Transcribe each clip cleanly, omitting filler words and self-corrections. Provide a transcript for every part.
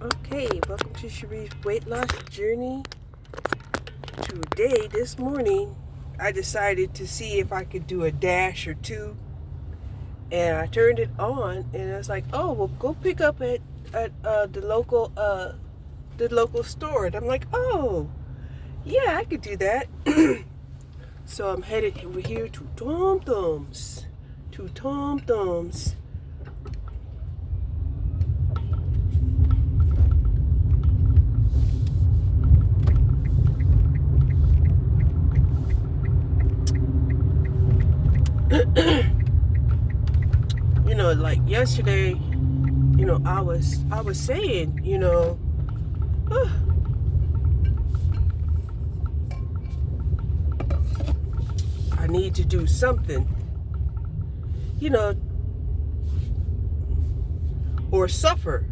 Okay, welcome to Cherie's weight loss journey. Today, this morning, I decided to see if I could do a dash or two, and I turned it on, and I was like, "Oh, well, go pick up at the local store." And I'm like, "Oh, yeah, I could do that." So I'm headed over here to Tom Thumbs, like yesterday, I was saying, "Ugh, I need to do something, you know, or suffer."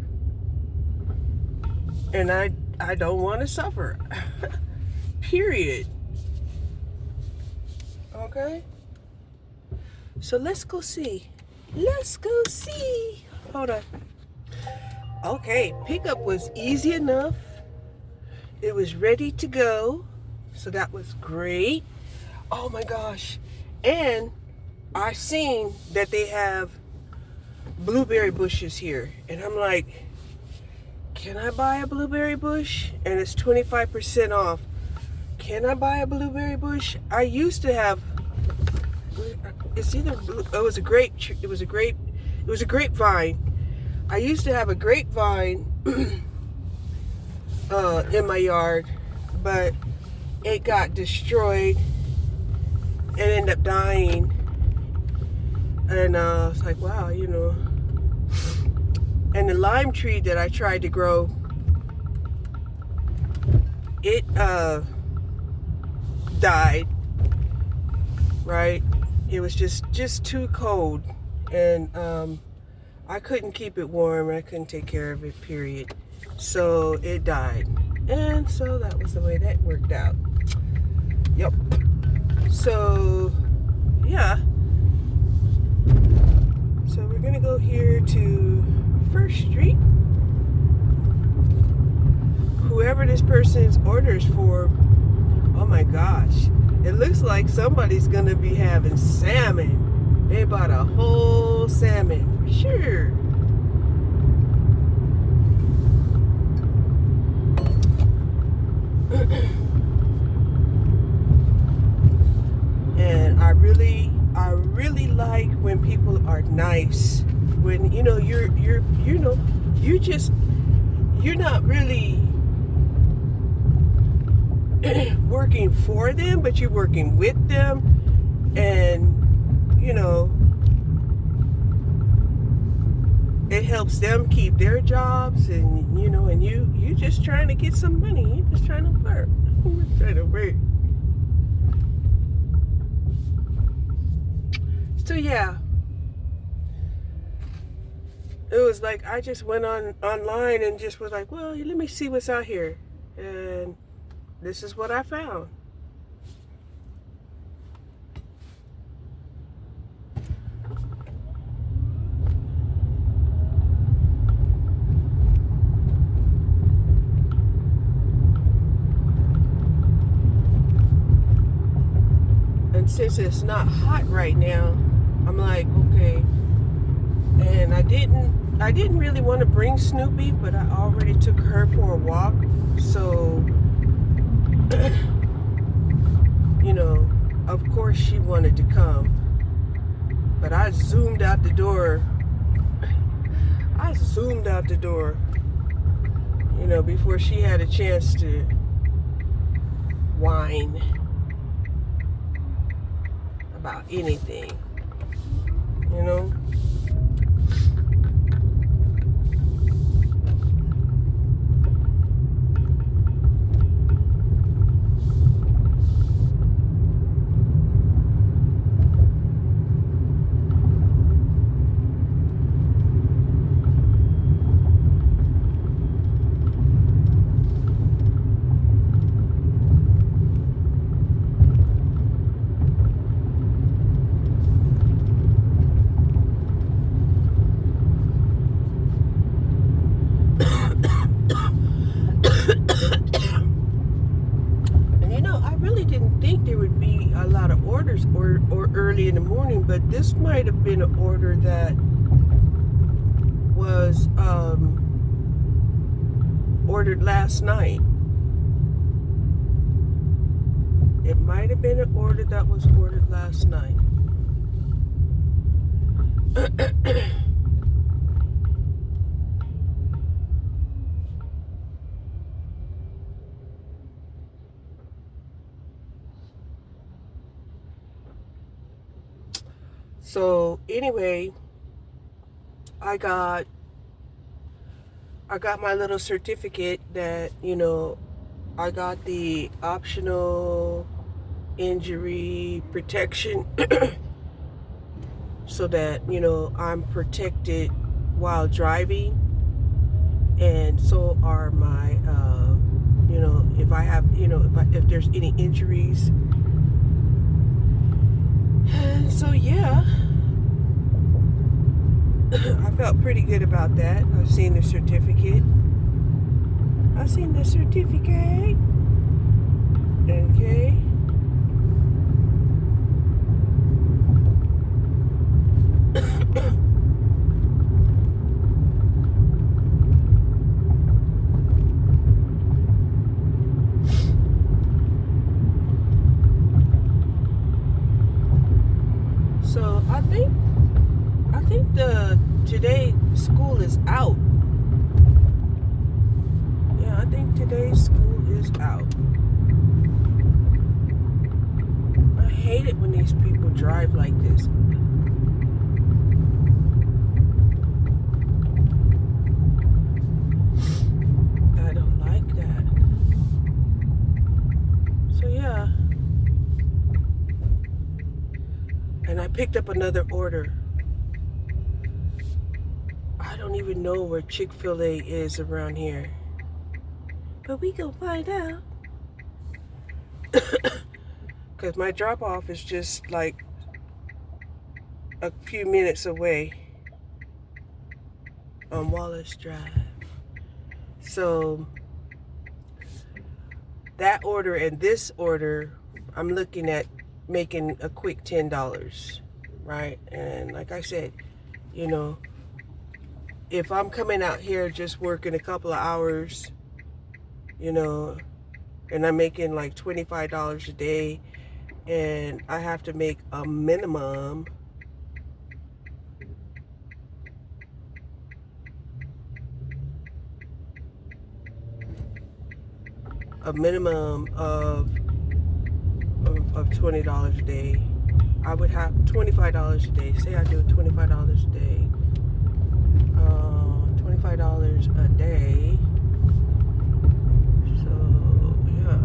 And I don't want to suffer. Period. Okay? So let's go see. Hold on. Okay, pickup was easy enough. It was ready to go. So that was great. Oh my gosh. And I seen that they have blueberry bushes here. And I'm like, can I buy a blueberry bush? And it's 25% off. Can I buy a blueberry bush? I used to have, it was a grapevine. I used to have a grapevine in my yard, but it got destroyed and ended up dying. And I was like, wow, And the lime tree that I tried to grow, it died, right? It was just too cold, and I couldn't keep it warm. I couldn't take care of it, period. So it died, and so that was the way that worked out. Yep. So yeah. So we're gonna go here to First Street. Whoever this person's orders for, oh my gosh, it looks like somebody's gonna be having salmon. They bought a whole salmon, for sure. And I really like when people are nice. When you're not really working for them, but you're working with them, and it helps them keep their jobs, and you just trying to get some money. You're just trying to work. So yeah, it was like I just went online and just was like, well, let me see what's out here, and this is what I found. And since it's not hot right now, I'm like, okay. And I didn't really want to bring Snoopy, but I already took her for a walk. So, of course she wanted to come. But I zoomed out the door, before she had a chance to whine about anything, but this might have been an order that was ordered last night. It might have been an order that was ordered last night. So anyway, I got my little certificate that, I got the optional injury protection so that, I'm protected while driving, and so are my, if I have, if there's any injuries. So yeah, I felt pretty good about that. I've seen the certificate. Okay. So I think today school is out. Yeah, I think today's school is out. I hate it when these people drive like this. I don't like that. So yeah. And I picked up another order. I don't even know where Chick-fil-A is around here. But we gonna find out. Because my drop-off is just like a few minutes away on Wallace Drive. So that order and this order, I'm looking at making a quick $10, right? And like I said, if I'm coming out here just working a couple of hours, and I'm making like $25 a day, and I have to make a minimum of $20 a day. I would have $25 a day. Say I do $25 a day. $25 a day. So yeah.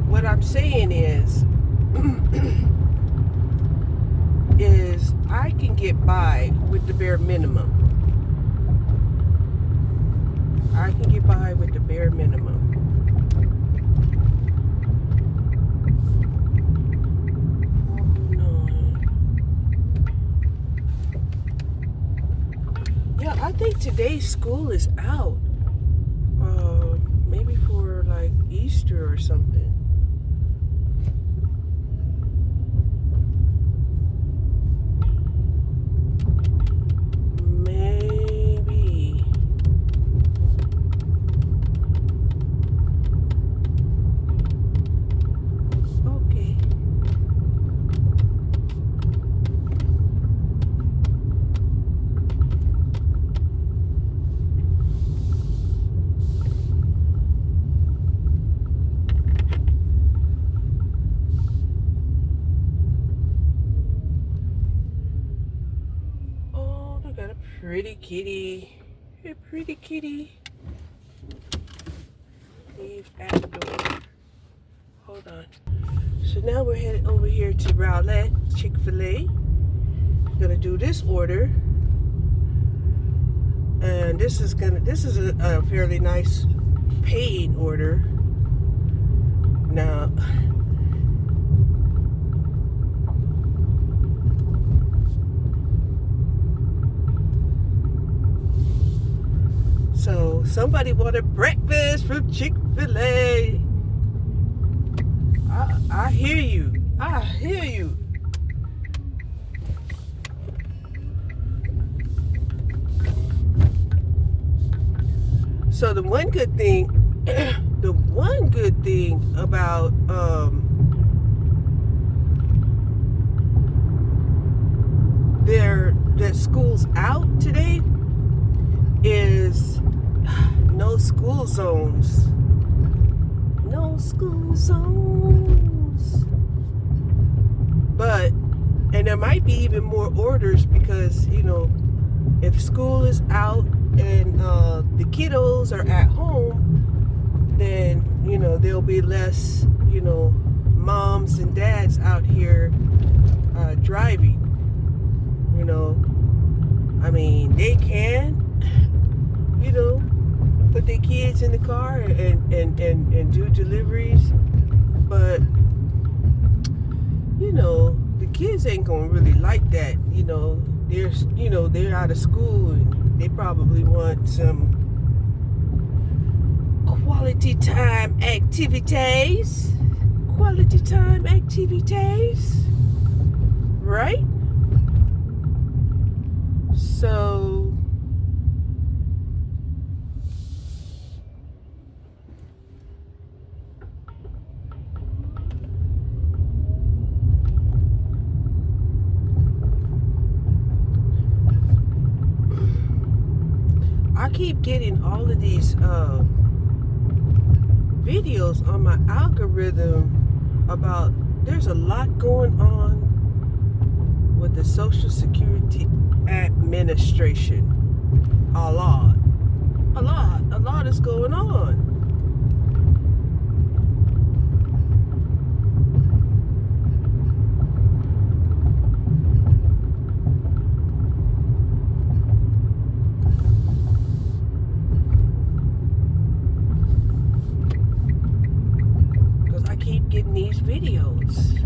What I'm saying is I can get by with the bare minimum. I can get by with the bare minimum. Yeah, I think today's school is out. Maybe for like Easter or something. Pretty kitty. Hey, pretty kitty. Leave at the door. Hold on. So now we're headed over here to Rowlett, Chick-fil-A. Gonna do this order. And this is a fairly nice paying order. Now, somebody wanted breakfast from Chick-fil-A. I hear you. I hear you. So the one good thing about that school's out today is no school zones. No school zones. And there might be even more orders because, if school is out and the kiddos are at home, then, there'll be less, moms and dads out here driving. They can, put their kids in the car and do deliveries, but the kids ain't gonna really like that. They're out of school and they probably want some quality time activities, right? So I keep getting all of these videos on my algorithm about there's a lot going on with the Social Security Administration. A lot is going on. Because I keep getting these videos.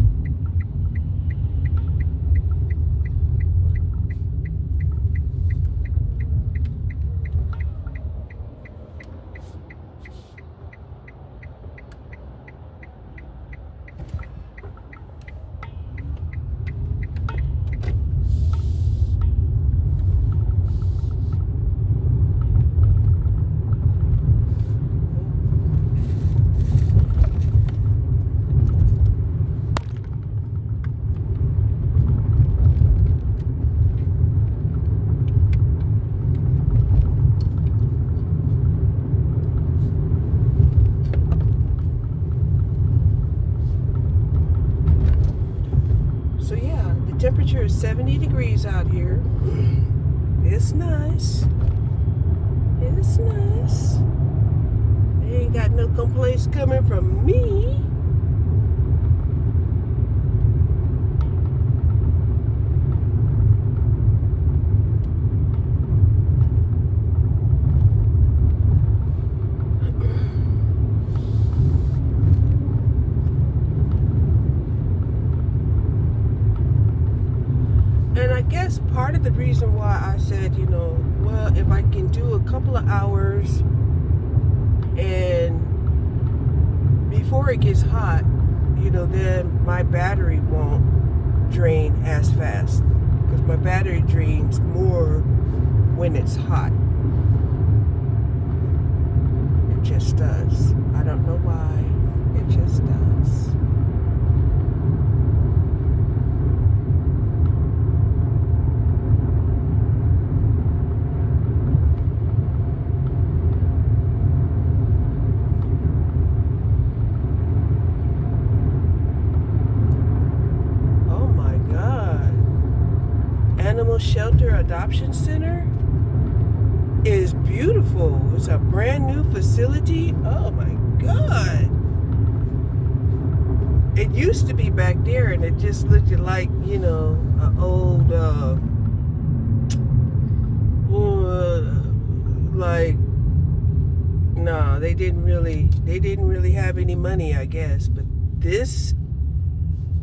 Temperature is 70 degrees out here. It's nice. They ain't got no complaints coming from me. And I guess part of the reason why I said, well, if I can do a couple of hours and before it gets hot, then my battery won't drain as fast. Because my battery drains more when it's hot. It just does. I don't know why. It just does. Animal Shelter Adoption Center is beautiful. It's a brand new facility. Oh my God. It used to be back there and it just looked like, an old, no, they didn't really have any money, I guess. But this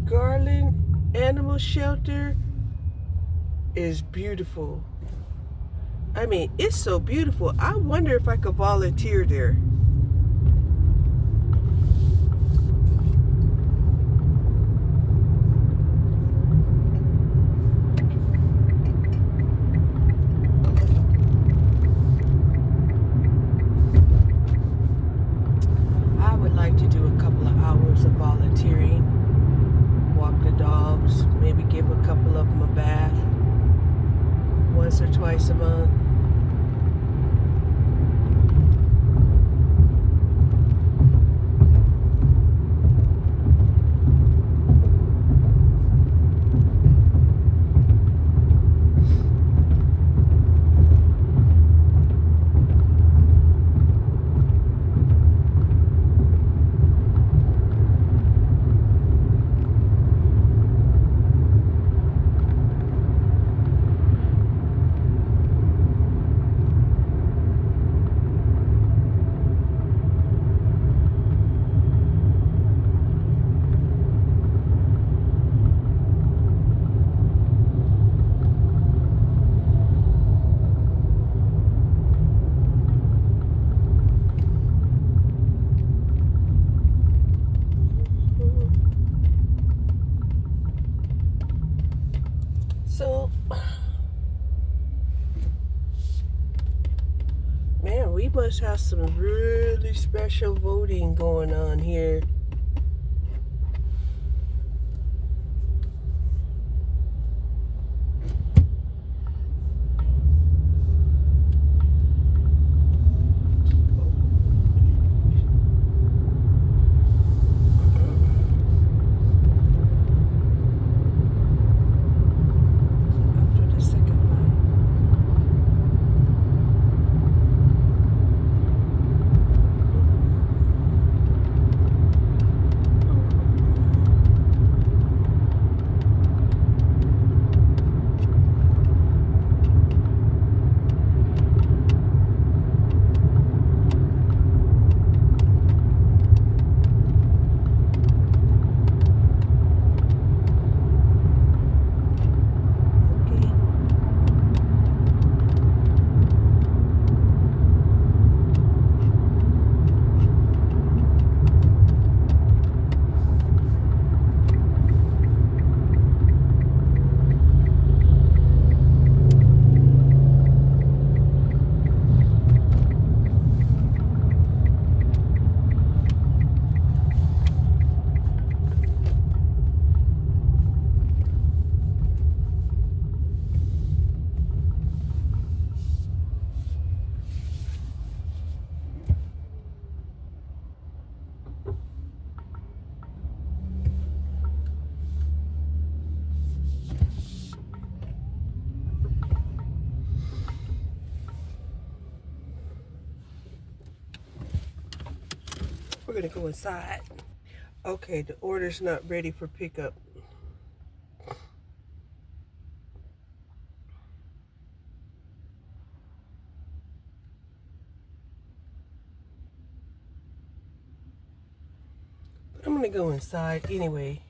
Garland Animal Shelter is beautiful. I mean, it's so beautiful. I wonder if I could volunteer there. I would like to do a couple of hours of volunteering, walk the dogs, maybe give a couple of them a bath once or twice a month. So, man, we must have some really special voting going on here. After the second line. Okay. We're gonna go inside. Okay, the order's not ready for pickup. But I'm gonna go inside anyway.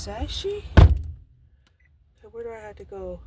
Sashi? Where do I have to go?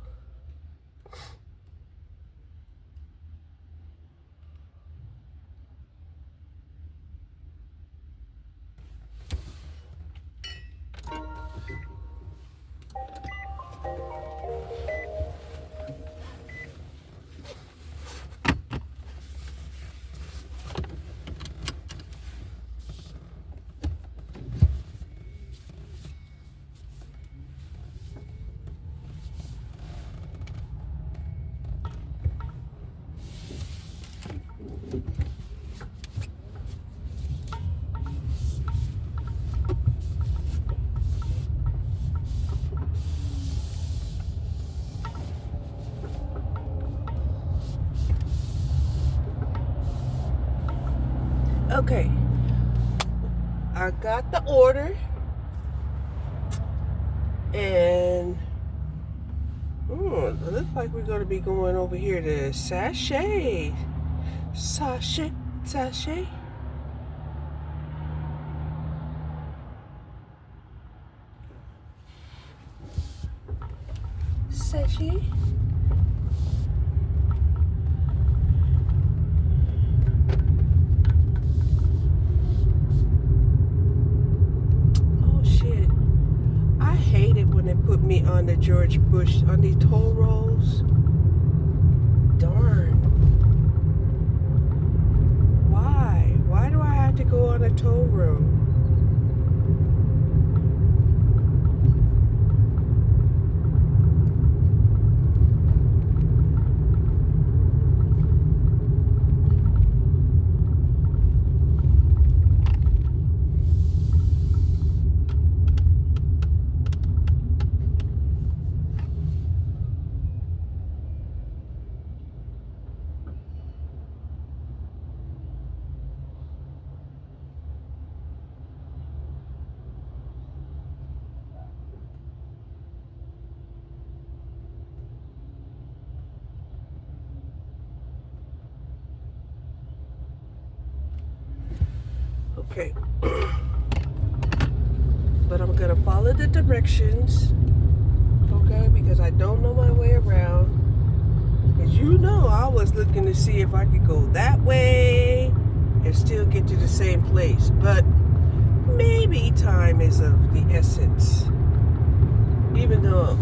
Okay, I got the order, and it looks like we're going to be going over here to Sachet. Sachet. Sachet. Sachet. Oh shit. I hate it when they put me on the George Bush, on these toll roads. Darn. Why? Why do I have to go on a toll road? Okay. But I'm gonna follow the directions, okay, because I don't know my way around. Because I was looking to see if I could go that way and still get to the same place. But maybe time is of the essence. Even though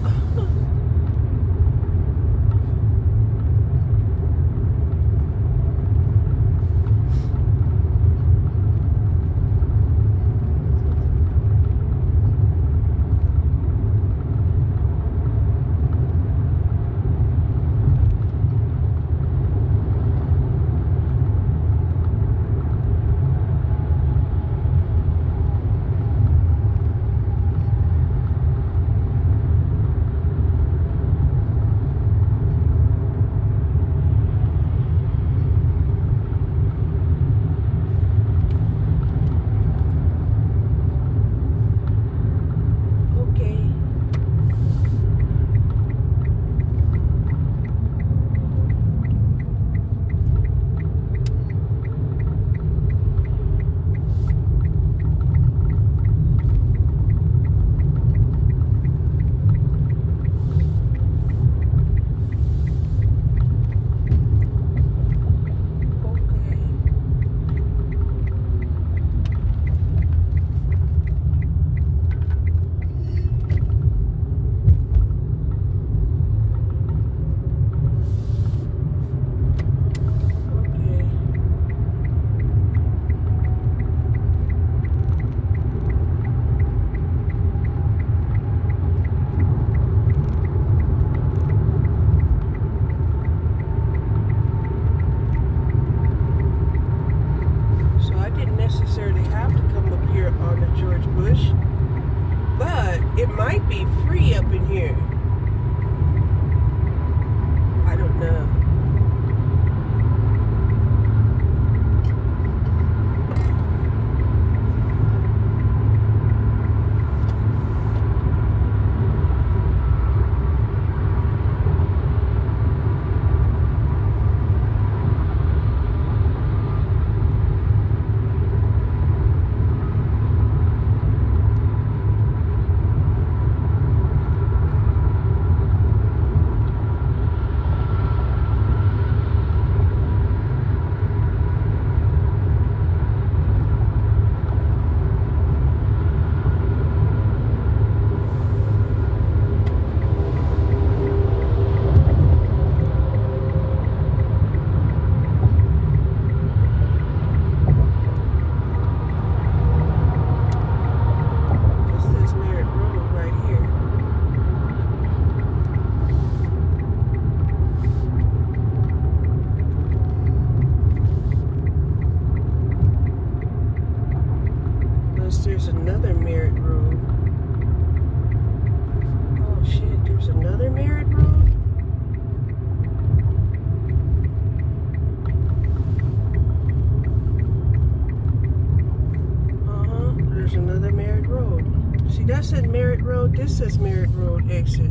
Merritt Road? This says Merritt Road exit.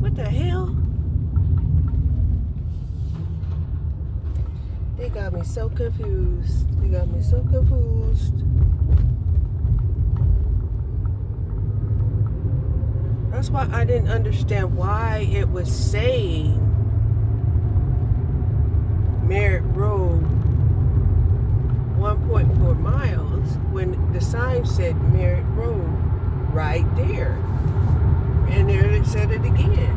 What the hell? They got me so confused. They got me so confused. That's why I didn't understand why it was saying Merritt Road 1.4 miles when the sign said Merritt Road right there. And there it said it again.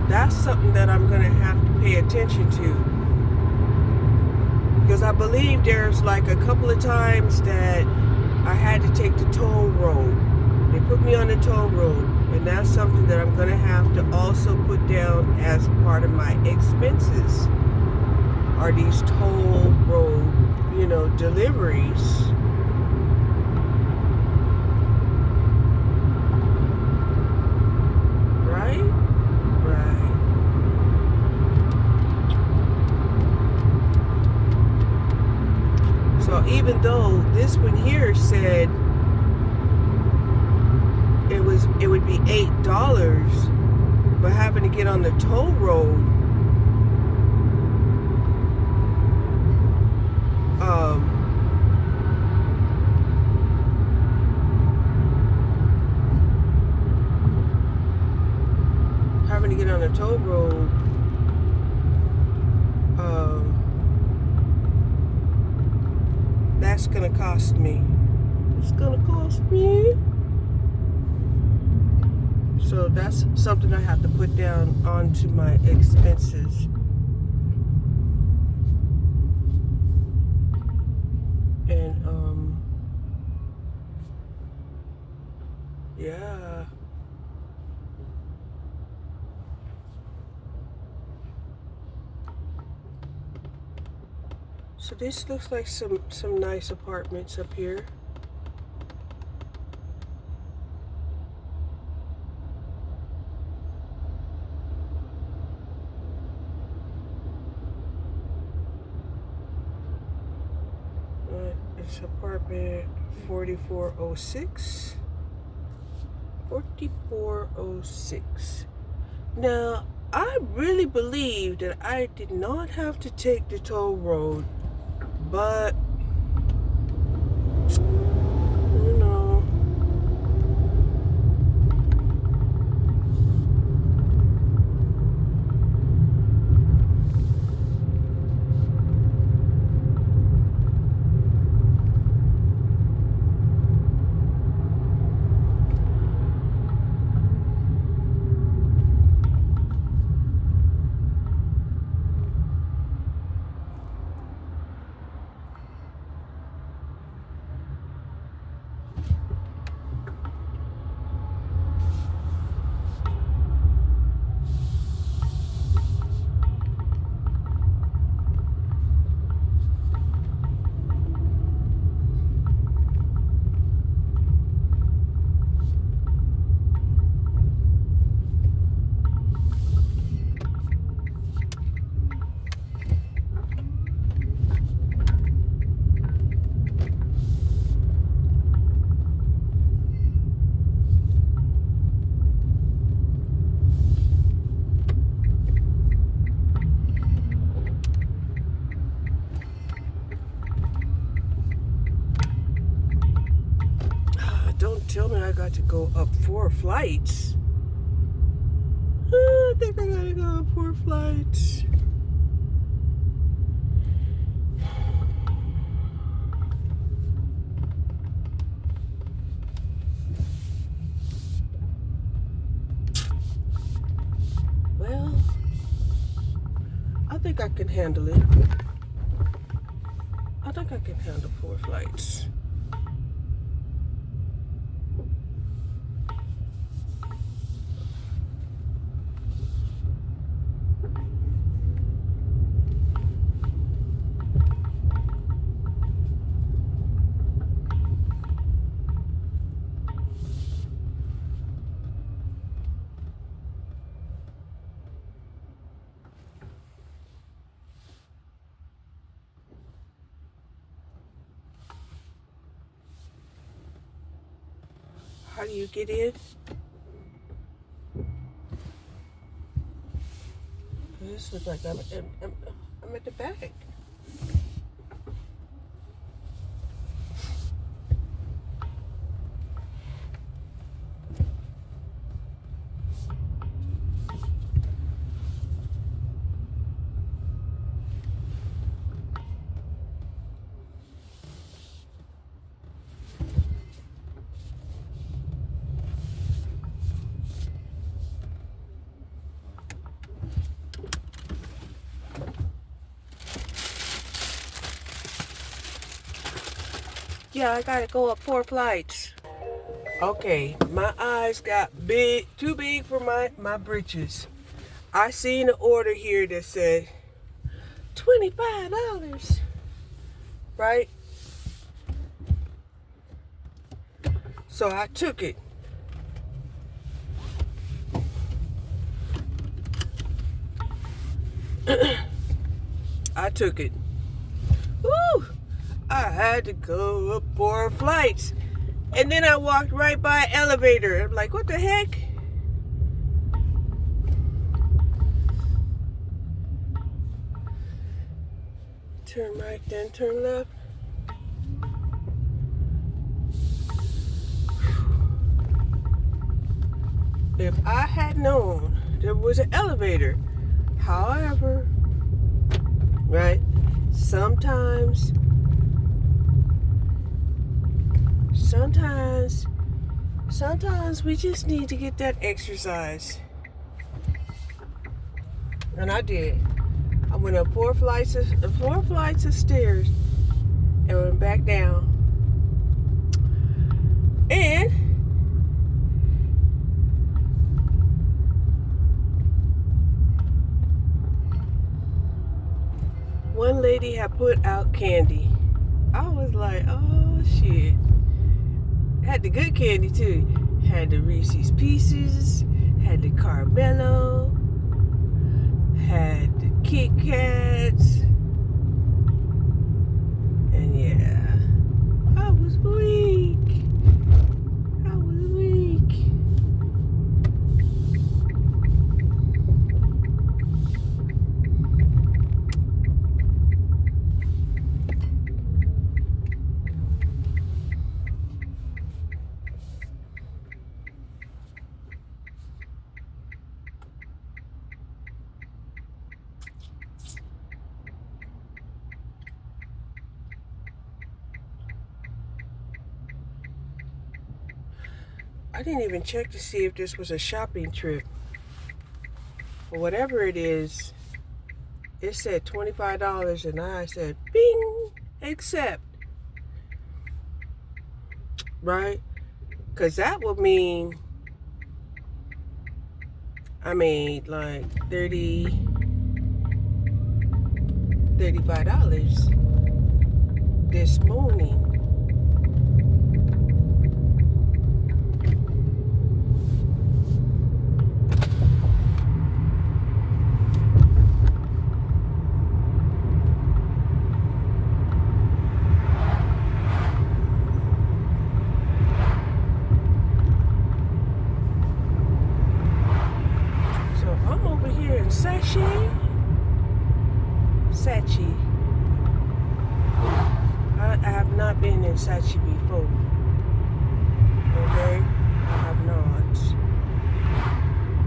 That's something that I'm going to have to pay attention to, because I believe there's like a couple of times that I had to take the toll road. They put me on the toll road, and that's something that I'm going to have to also put down as part of my expenses, are these toll road, deliveries. So even though this one here said it would be $8, but having to get on the toll road, that's gonna cost me. It's gonna cost me. So that's something I have to put down onto my expenses. And yeah. So this looks like some nice apartments up here. It's apartment 4406. 4406. Now, I really believe that I did not have to take the toll road, but don't tell me I got to go up 4 flights. I think I gotta go up 4 flights. Well, I think I can handle it. I think I can handle 4 flights. How do you get in? This looks like I'm at the back. Yeah, I gotta go up 4 flights. Okay, my eyes got too big for my britches. I seen an order here that said $25, right? So I took it. I took it. Woo! I had to go up 4 flights. And then I walked right by an elevator. I'm like, what the heck? Turn right, then turn left. If I had known there was an elevator, however, right, sometimes we just need to get that exercise. And I did. I went up 4 flights of stairs and went back down. And one lady had put out candy. I was like, oh shit. Had the good candy too. Had the Reese's Pieces, had the Caramello, had the Kit Kats, and yeah, I was weak. I didn't even check to see if this was a shopping trip. But whatever it is, it said $25 and I said, bing, accept. Right? Because that would mean, I made like $35 this morning. Sachi. I have not been in Sachi before. Okay? I have not.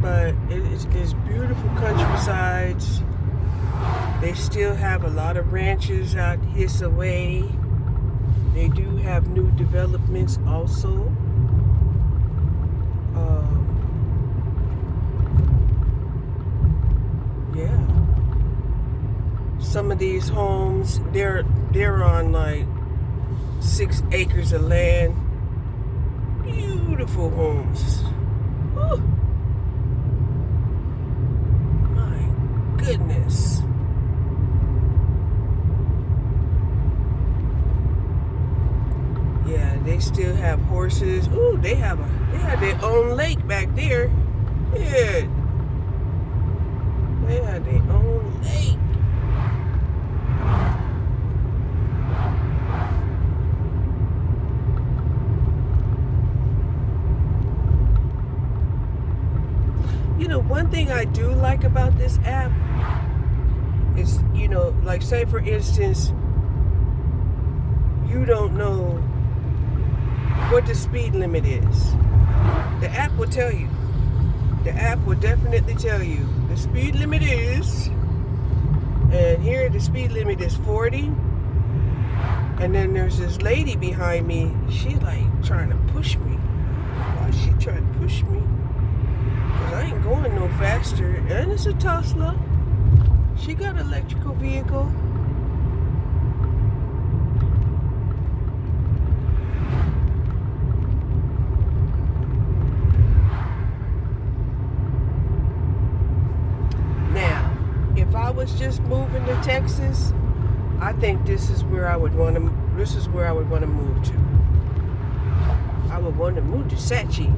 But it's beautiful countrysides. They still have a lot of ranches out his away. They do have new developments also. Yeah. Some of these homes, they're on like 6 acres of land. Beautiful homes. Whew. My goodness. Yeah, they still have horses. Ooh, they have their own lake back there. Yeah. They have their own lake. One thing I do like about this app is, like say for instance, you don't know what the speed limit is. The app will tell you. The app will definitely tell you the speed limit is, and here the speed limit is 40. And then there's this lady behind me. She's like trying to push me. Why is she trying to push me? Because I ain't going no faster. And it's a Tesla. She got an electrical vehicle. Now, if I was just moving to Texas, I think this is where I would want to move to. I would want to move to Sachi.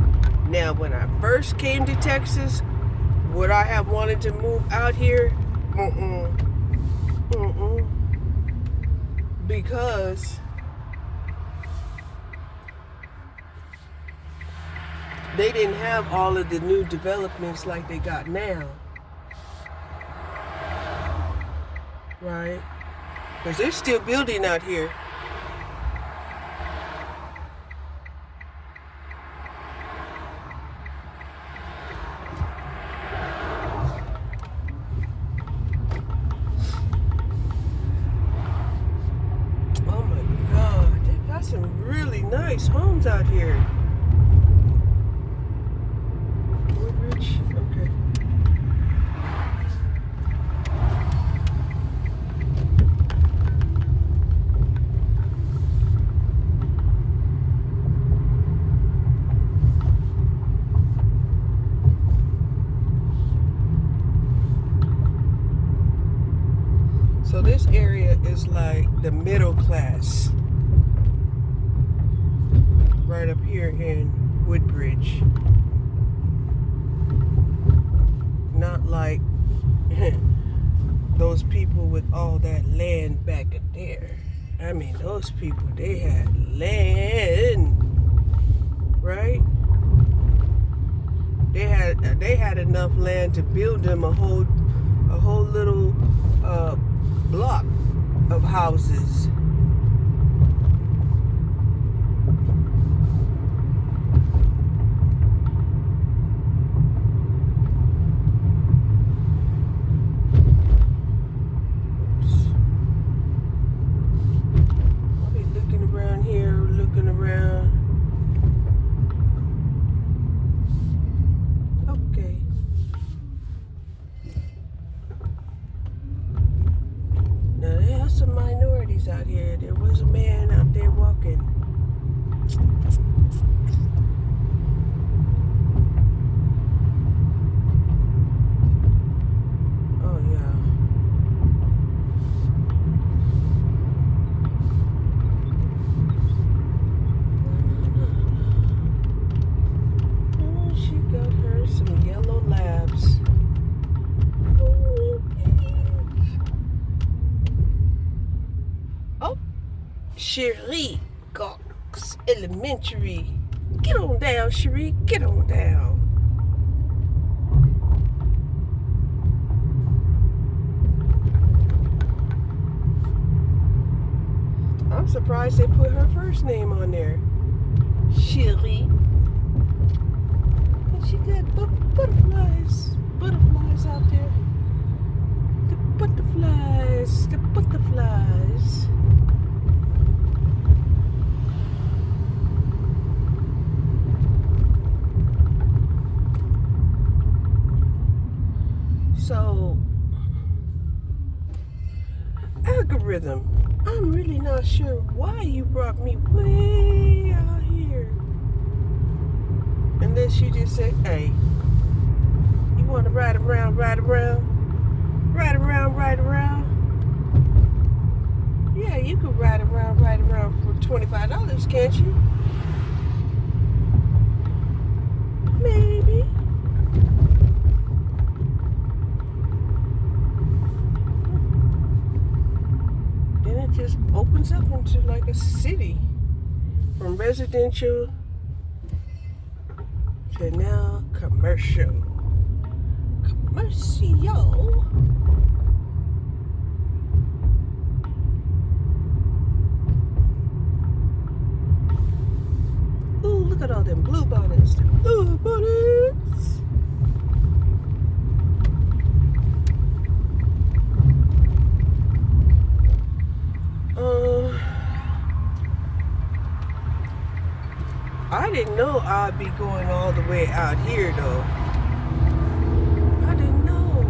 Now, when I first came to Texas, would I have wanted to move out here? Because they didn't have all of the new developments like they got now. Right? Because they're still building out here. Oh my God, they got some really nice homes out here. Woodridge, okay. So this area is like the middle class. Right up here in Woodbridge. Not like those people with all that land back there. I mean, those people, they had land, right? They had enough land to build them a whole little block of houses. I'll be looking around here, looking around. Okay. Now there are some minorities out here. There was a man out there walking. Oh yeah. Oh, she got her some yellow labs. Oh, Cherie Cox Elementary. Get on down, Cherie. Get on down. I'm surprised they put her first name on there. Cherie. And she got butterflies. Butterflies out there. The butterflies. The butterflies. So, algorithm, I'm really not sure why you brought me way out here. Unless you just say, hey, you want to ride around, ride around? Ride around, ride around? Yeah, you could ride around for $25, can't you? Maybe. Then it just opens up into like a city. From residential to now commercial. Mercy, yo. Ooh, look at all them blue bonnets. Blue bonnets. I didn't know I'd be going all the way out here though. I didn't know.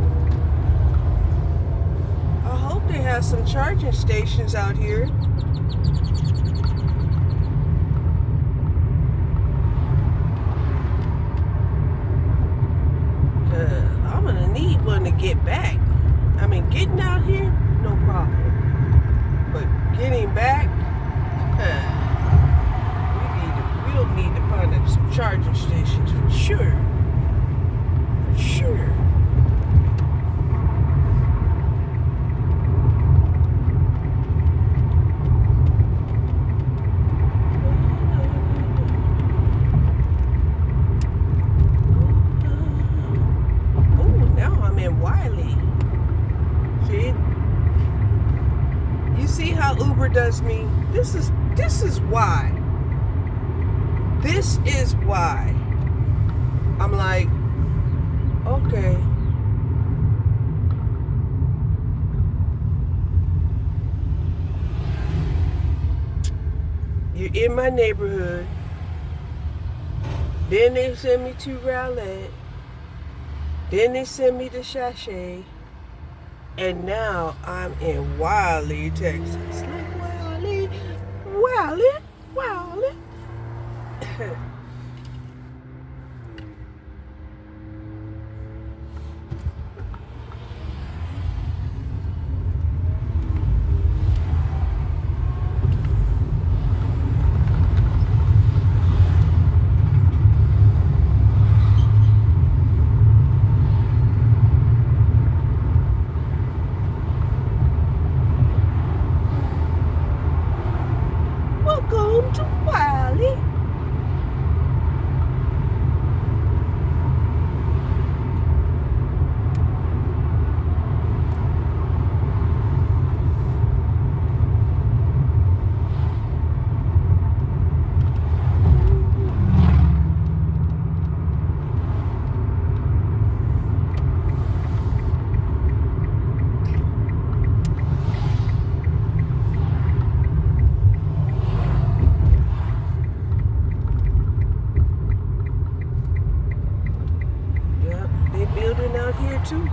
I hope they have some charging stations out here. I'm gonna need one to get back. I mean, getting out here, no problem. But getting back, we'll need to find some charging stations for sure. For sure. See how Uber does me? This is why. This is why. I'm like, okay. You're in my neighborhood. Then they send me to Rowlett. Then they send me to Shashay. And now I'm in Wylie, Texas. Like Wylie. Welcome to Wylie. Building out here too.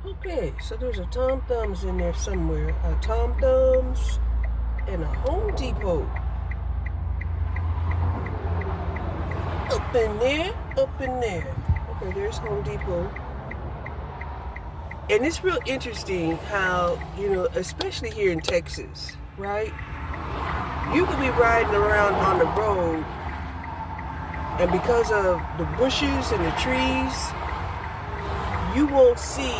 Okay, so there's a Tom Thumbs in there somewhere. A Tom Thumbs and a Home Depot. Up in there. Okay, there's Home Depot. And it's real interesting how, especially here in Texas, right? You could be riding around on the road, and because of the bushes and the trees, you won't see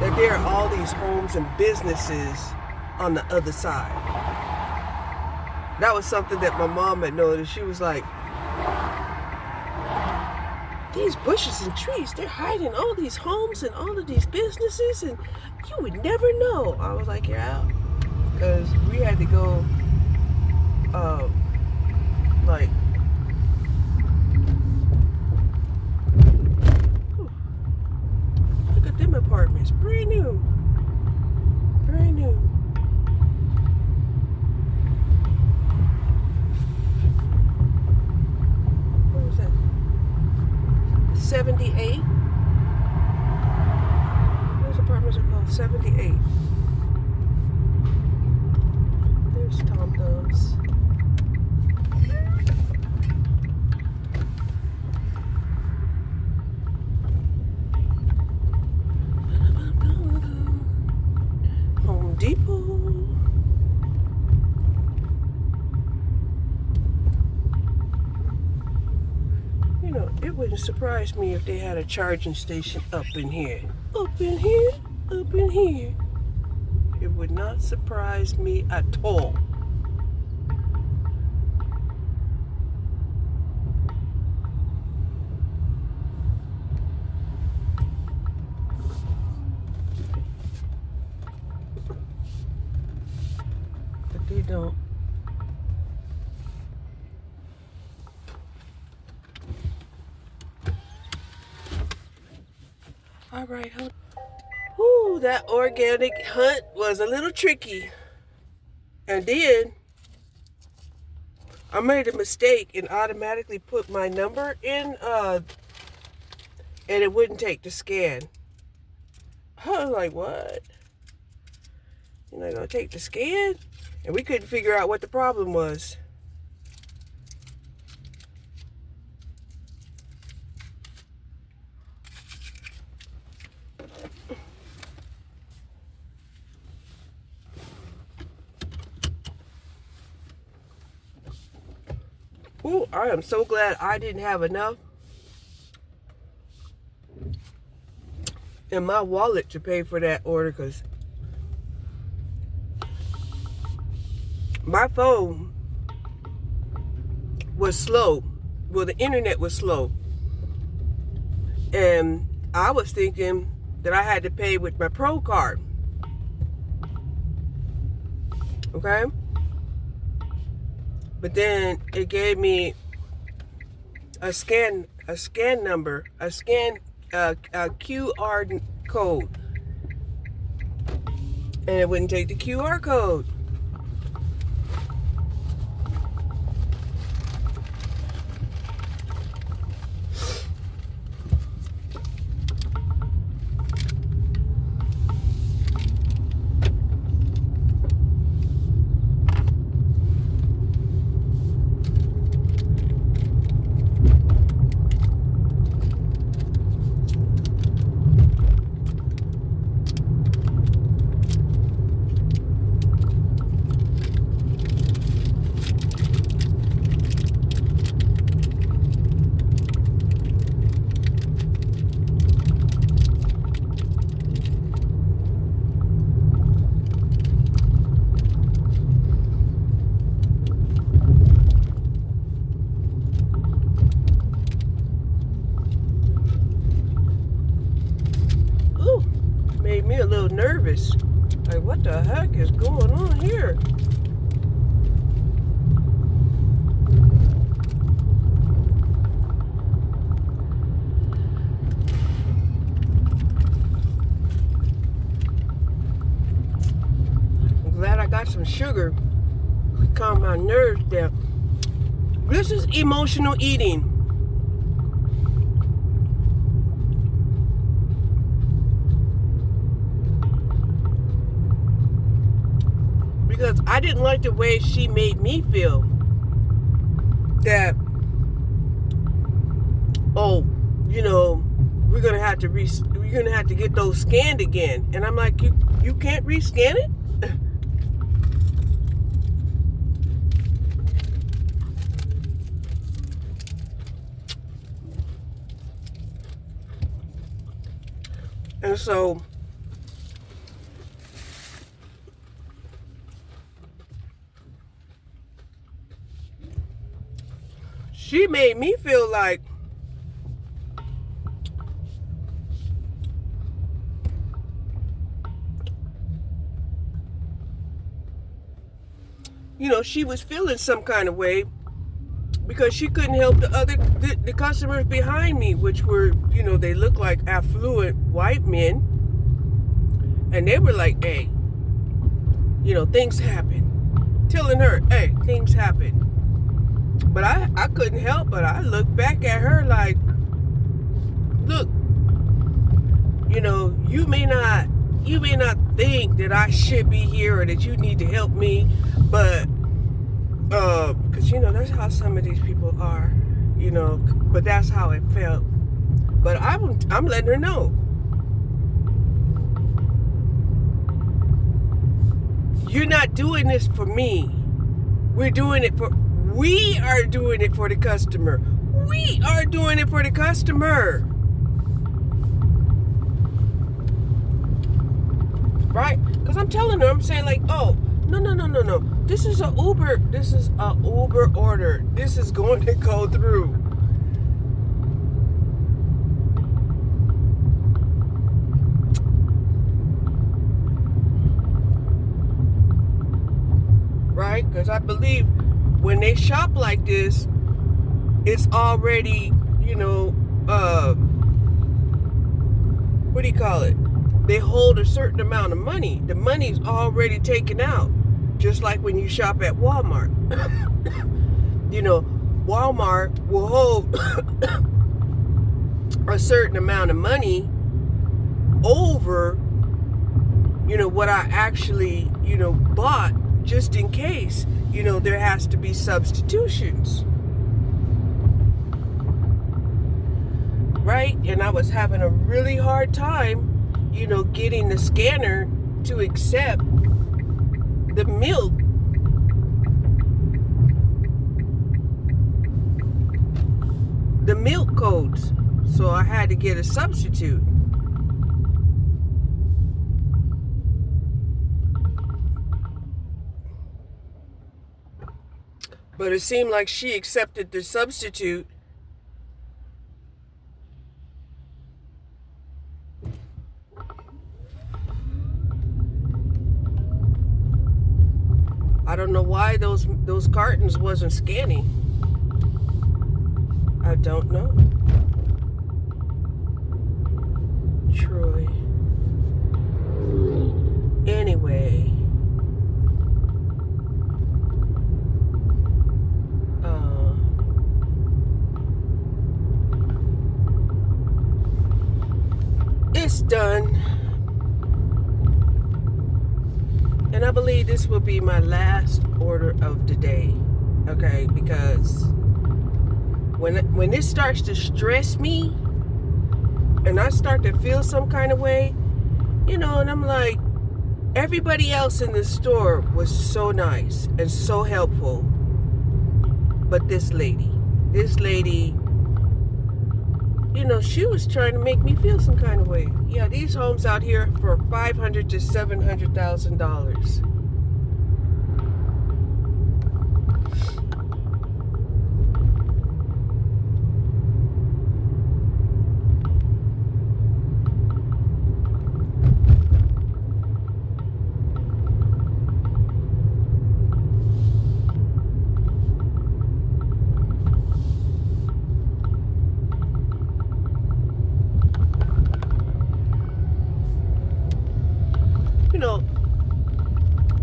that there are all these homes and businesses on the other side. That was something that my mom had noticed. She was like, these bushes and trees, they're hiding all these homes and all of these businesses, and you would never know. I was like, yeah, because we had to go, look at them apartments, brand new. What was that? 78. Those apartments are called 78. There's Tom Thumbs. it wouldn't surprise me if they had a charging station up in here. Up in here, up in here. It would not surprise me at all. But they don't. All right, huh? Whoo, that organic hunt was a little tricky. And then I made a mistake and automatically put my number in, and it wouldn't take the scan. I was like, what? You're not gonna take the scan? And we couldn't figure out what the problem was. Ooh, I am so glad I didn't have enough in my wallet to pay for that order, because my phone was slow. Well, the internet was slow. And I was thinking that I had to pay with my Pro card. Okay? But then it gave me a scan number, a QR code. And it wouldn't take the QR code. Made me a little nervous. Like, what the heck is going on here? I'm glad I got some sugar to calm my nerves down. This is emotional eating. Because I didn't like the way she made me feel. That, oh, you know, we're gonna have to get those scanned again. And I'm like, you can't rescan it? And so she made me feel like she was feeling some kind of way because she couldn't help the customers behind me, which were, they look like affluent white men. And they were like, hey, things happen. Telling her, hey, things happen. But I couldn't help but I looked back at her like, look, you may not think that I should be here or that you need to help me, but because that's how some of these people are, but that's how it felt. But I'm letting her know, you're not doing this for me. We are doing it for the customer. We are doing it for the customer. Right? Because I'm telling her, I'm saying like, oh, no. This is a Uber. This is a Uber order. This is going to go through. Right? Because I believe when they shop like this, it's already, what do you call it? They hold a certain amount of money. The money's already taken out. Just like when you shop at Walmart. Walmart will hold a certain amount of money over, what I actually, bought, just in case, there has to be substitutions. Right? And I was having a really hard time, getting the scanner to accept the milk. The milk codes. So I had to get a substitute. But it seemed like she accepted the substitute. I don't know why those cartons wasn't scanning. I don't know. Troy. Anyway. It's done. And I believe this will be my last order of the day. Okay, because when this starts to stress me and I start to feel some kind of way, and I'm like, everybody else in the store was so nice and so helpful. But this lady, she was trying to make me feel some kind of way. Yeah, these homes out here for $500,000 to $700,000.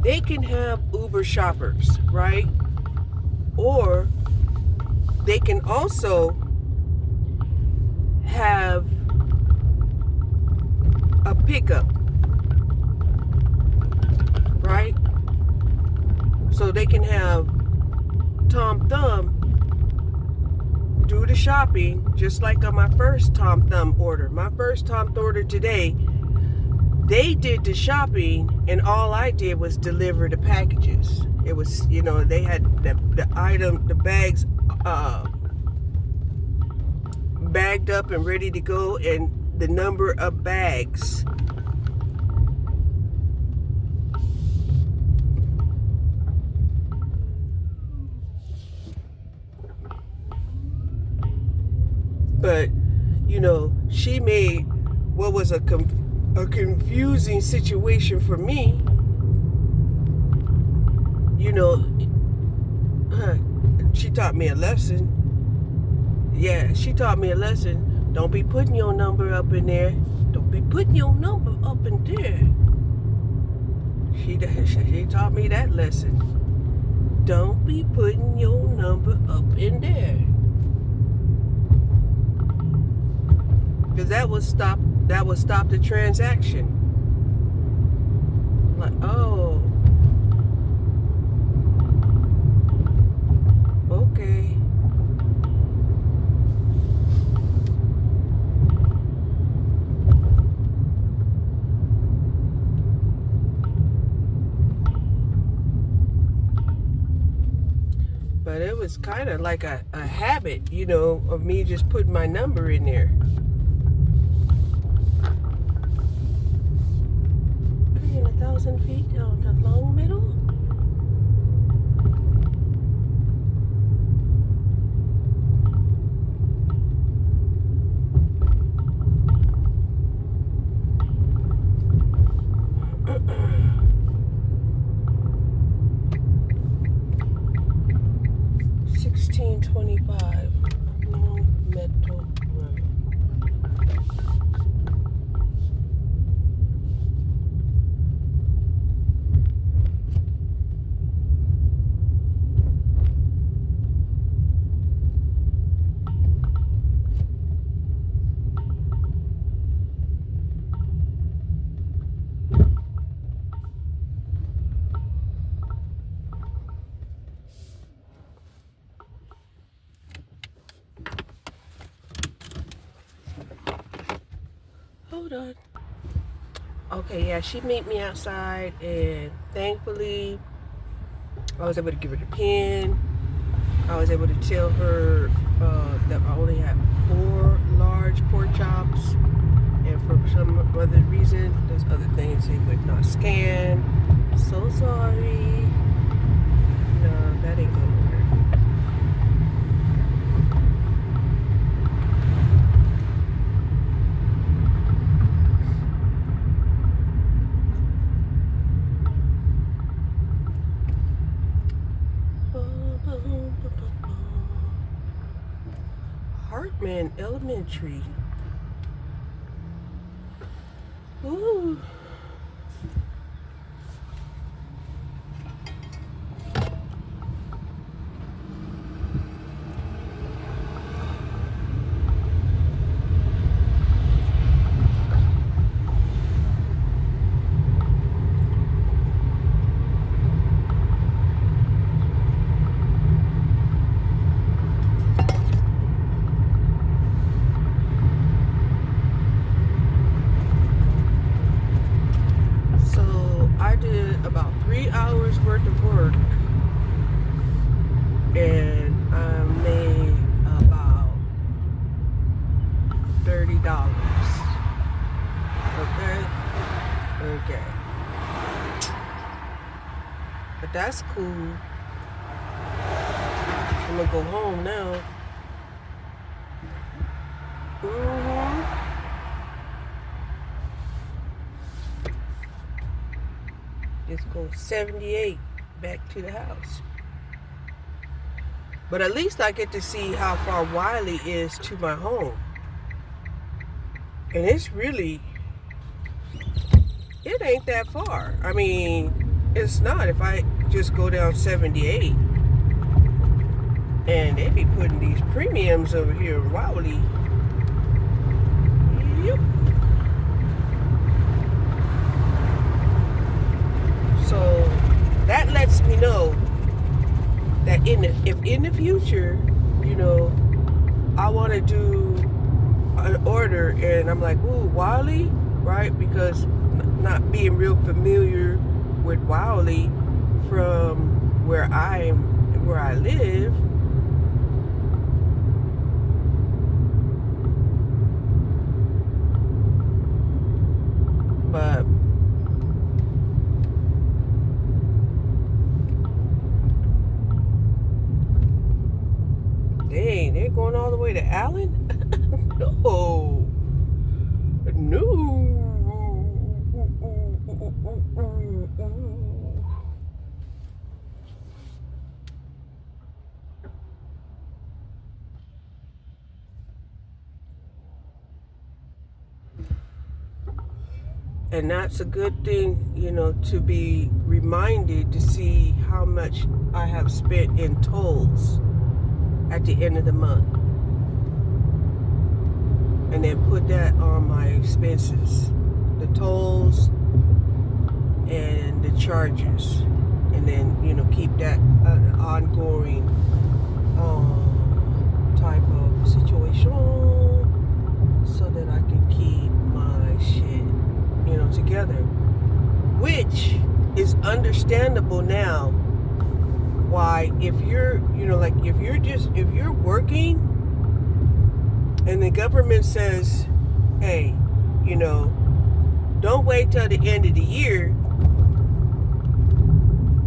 They can have Uber shoppers, right? Or they can also have a pickup, right? So they can have Tom Thumb do the shopping, just like on my first Tom Thumb order. My first Tom Thumb order today, they did the shopping, and all I did was deliver the packages. It was, they had the bags bagged up and ready to go, and the number of bags. But, she made what was a confusing situation for me. She taught me a lesson. Yeah, she taught me a lesson. Don't be putting your number up in there. Don't be putting your number up in there. She taught me that lesson. Don't be putting your number up in there. Because that would stop the transaction. Like, oh, okay. But it was kind of like a habit, you know, of me just putting my number in there. Okay, in 1,000 feet down the long middle. $16.25 Long Meadow Road. Hold on. Okay, yeah, she met me outside, and thankfully I was able to give her the pin. I was able to tell her that I only had 4 large pork chops, and for some other reason, there's other things it would not scan. So sorry. No, that ain't gonna work. Hartman Elementary. Ooh. About 3 hours worth of work, and I made about $30. Okay. But that's cool. I'm gonna go home now. Just go 78 back to the house. But at least I get to see how far Wiley is to my home. And it's really, it ain't that far. I mean, it's not if I just go down 78. And they be putting these premiums over here in Wiley. Yep. So that lets me know that if in the future, you know, I want to do an order and I'm like, ooh, Wiley, right? Because not being real familiar with Wiley from where I live. But dang, they're going all the way to Allen? No. No. And that's a good thing, you know, to be reminded to see how much I have spent in tolls at the end of the month. And then put that on my expenses. The tolls and the charges. And then, you know, keep that ongoing type of situation so that I can keep my shit, you know, together. Which is understandable now why if you're, like if you're working and the government says, hey, don't wait till the end of the year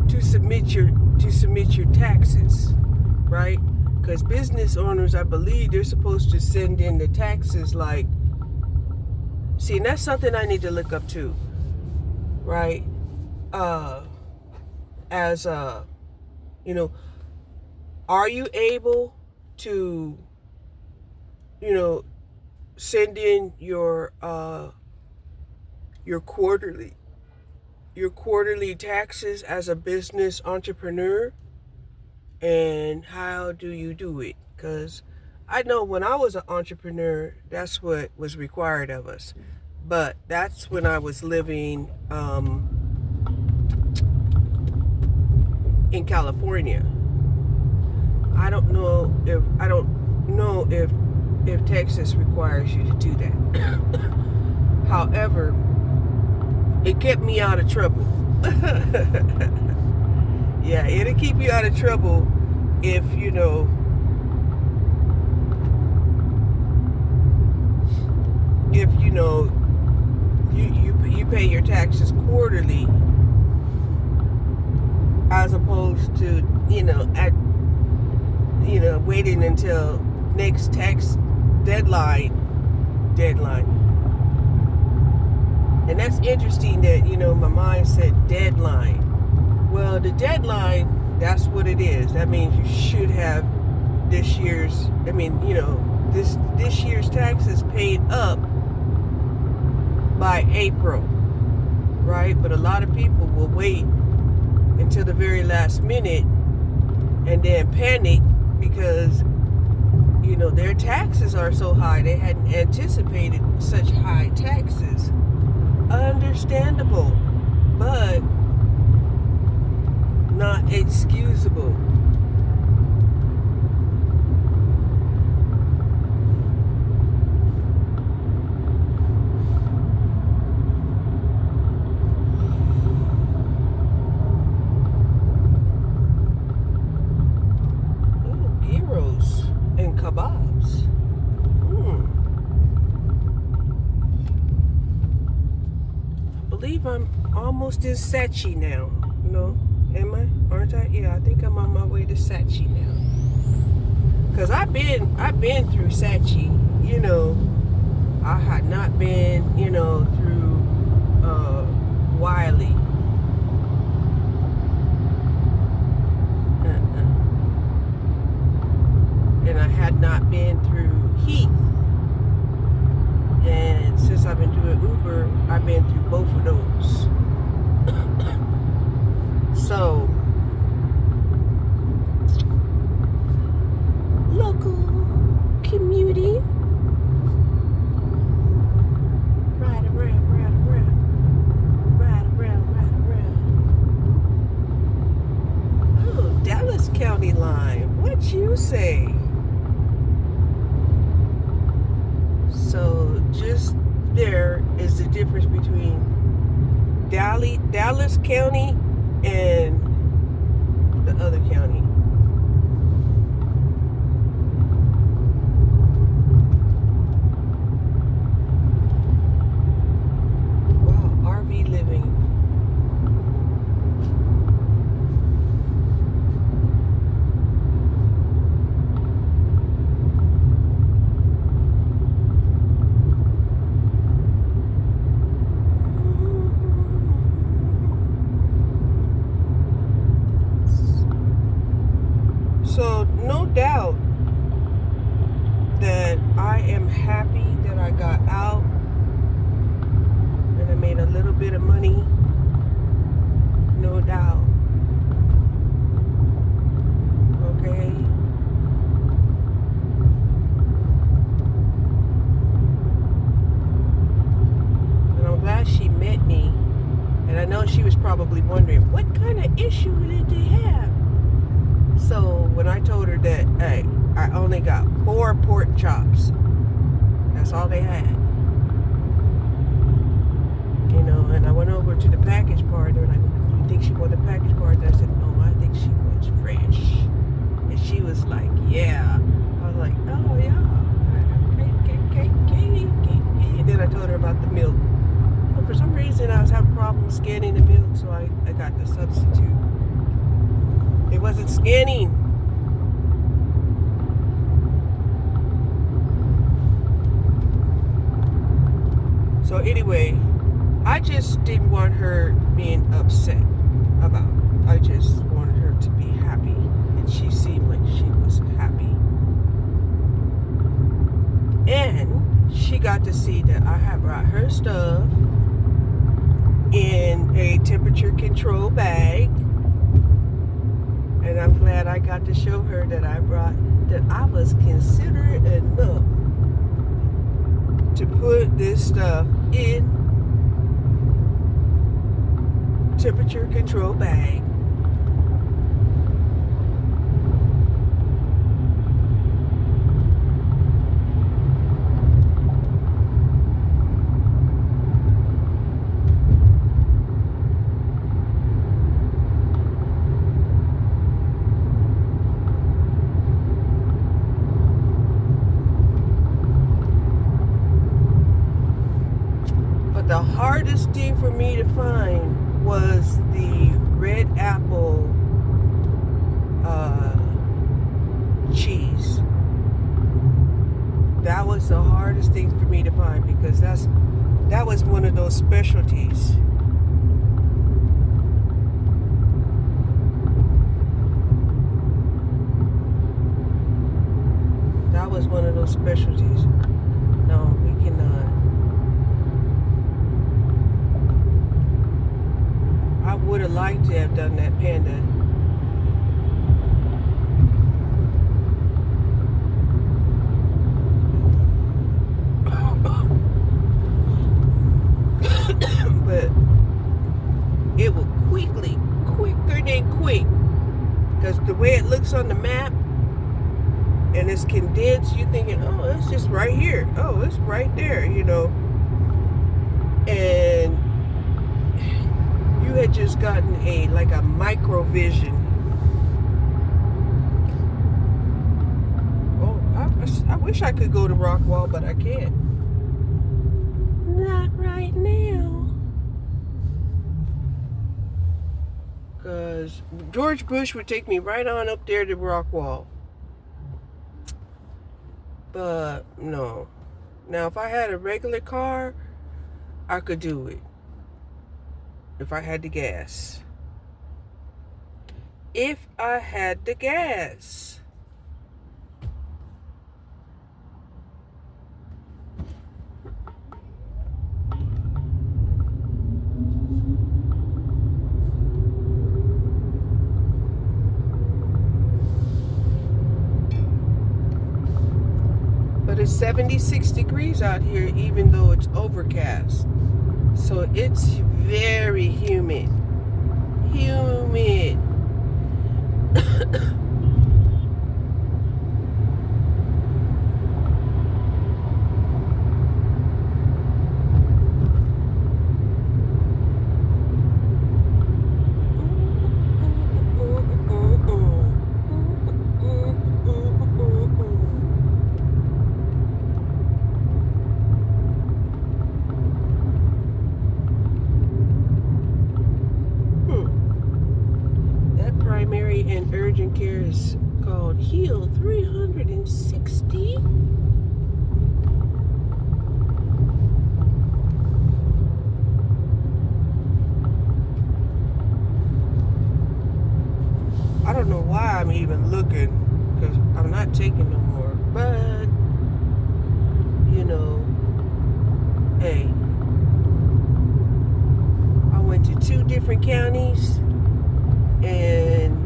to submit your taxes, right? Because business owners, I believe, they're supposed to send in the taxes and that's something I need to look up too, right? As are you able to, send in your quarterly taxes as a business entrepreneur? And how do you do it? Because I know when I was an entrepreneur, that's what was required of us. But that's when I was living in California. I don't know if Texas requires you to do that. However, it kept me out of trouble. Yeah, it'll keep you out of trouble if you pay your taxes quarterly as opposed to waiting until next tax deadline. And that's interesting that my mind said deadline. Well, the deadline, that's what it is. That means you should have this year's taxes paid up by April, right? But a lot of people will wait until the very last minute and then panic because their taxes are so high. They hadn't anticipated such high taxes. Understandable, but not excusable. Gyros and kebabs. I believe I'm almost in Sachi now. No, am I? Aren't I? Yeah, I think I'm on my way to Sachi now. Cause I've been through Sachi. I had not been, through Wiley. And I had not been through Heath. And since I've been doing Uber, I've been through both of those. So, local commuting. Ride around. Oh, Dallas County line. What you say? So just there is the difference between Dallas County and the other county. Wow, RV living. So no doubt that I am happy that I got out and I made a little bit of money. No doubt. Okay. And I'm glad she met me. And I know she was probably wondering, what kind of issue did they have? So when I told her that, hey, I only got 4 pork chops. That's all they had. And I went over to the package part. They were like, do you think she wanted a package part? And I said, no, I think she wants fresh. scanning the milk, so I got the substitute. It wasn't scanning. So anyway, I just didn't want her being upset about it. I just wanted her to be happy, and she seemed like she was happy. And she got to see that I had brought her stuff in a temperature control bag. And I'm glad I got to show her that I was considerate enough to put this stuff in temperature control bag. The hardest thing for me to find was the red apple cheese. That was the hardest thing for me to find because that was one of those specialties. That was one of those specialties. No, we cannot. I would have liked to have done that panda. But it will quicker than quick. Because the way it looks on the map and it's condensed, you're thinking, oh, it's just right here. Oh, it's right there, you know. And you had just gotten a microvision. Oh, I wish I could go to Rockwall, but I can't. Not right now. Because George Bush would take me right on up there to Rockwall. But no. Now, if I had a regular car, I could do it. If I had the gas. If I had the gas. But it's 76 degrees out here, even though it's overcast. So it's very humid. Humid. And urgent care is called Heal 360. I don't know why I'm even looking, because I'm not taking no more, but you know, hey, I went to 2 different counties and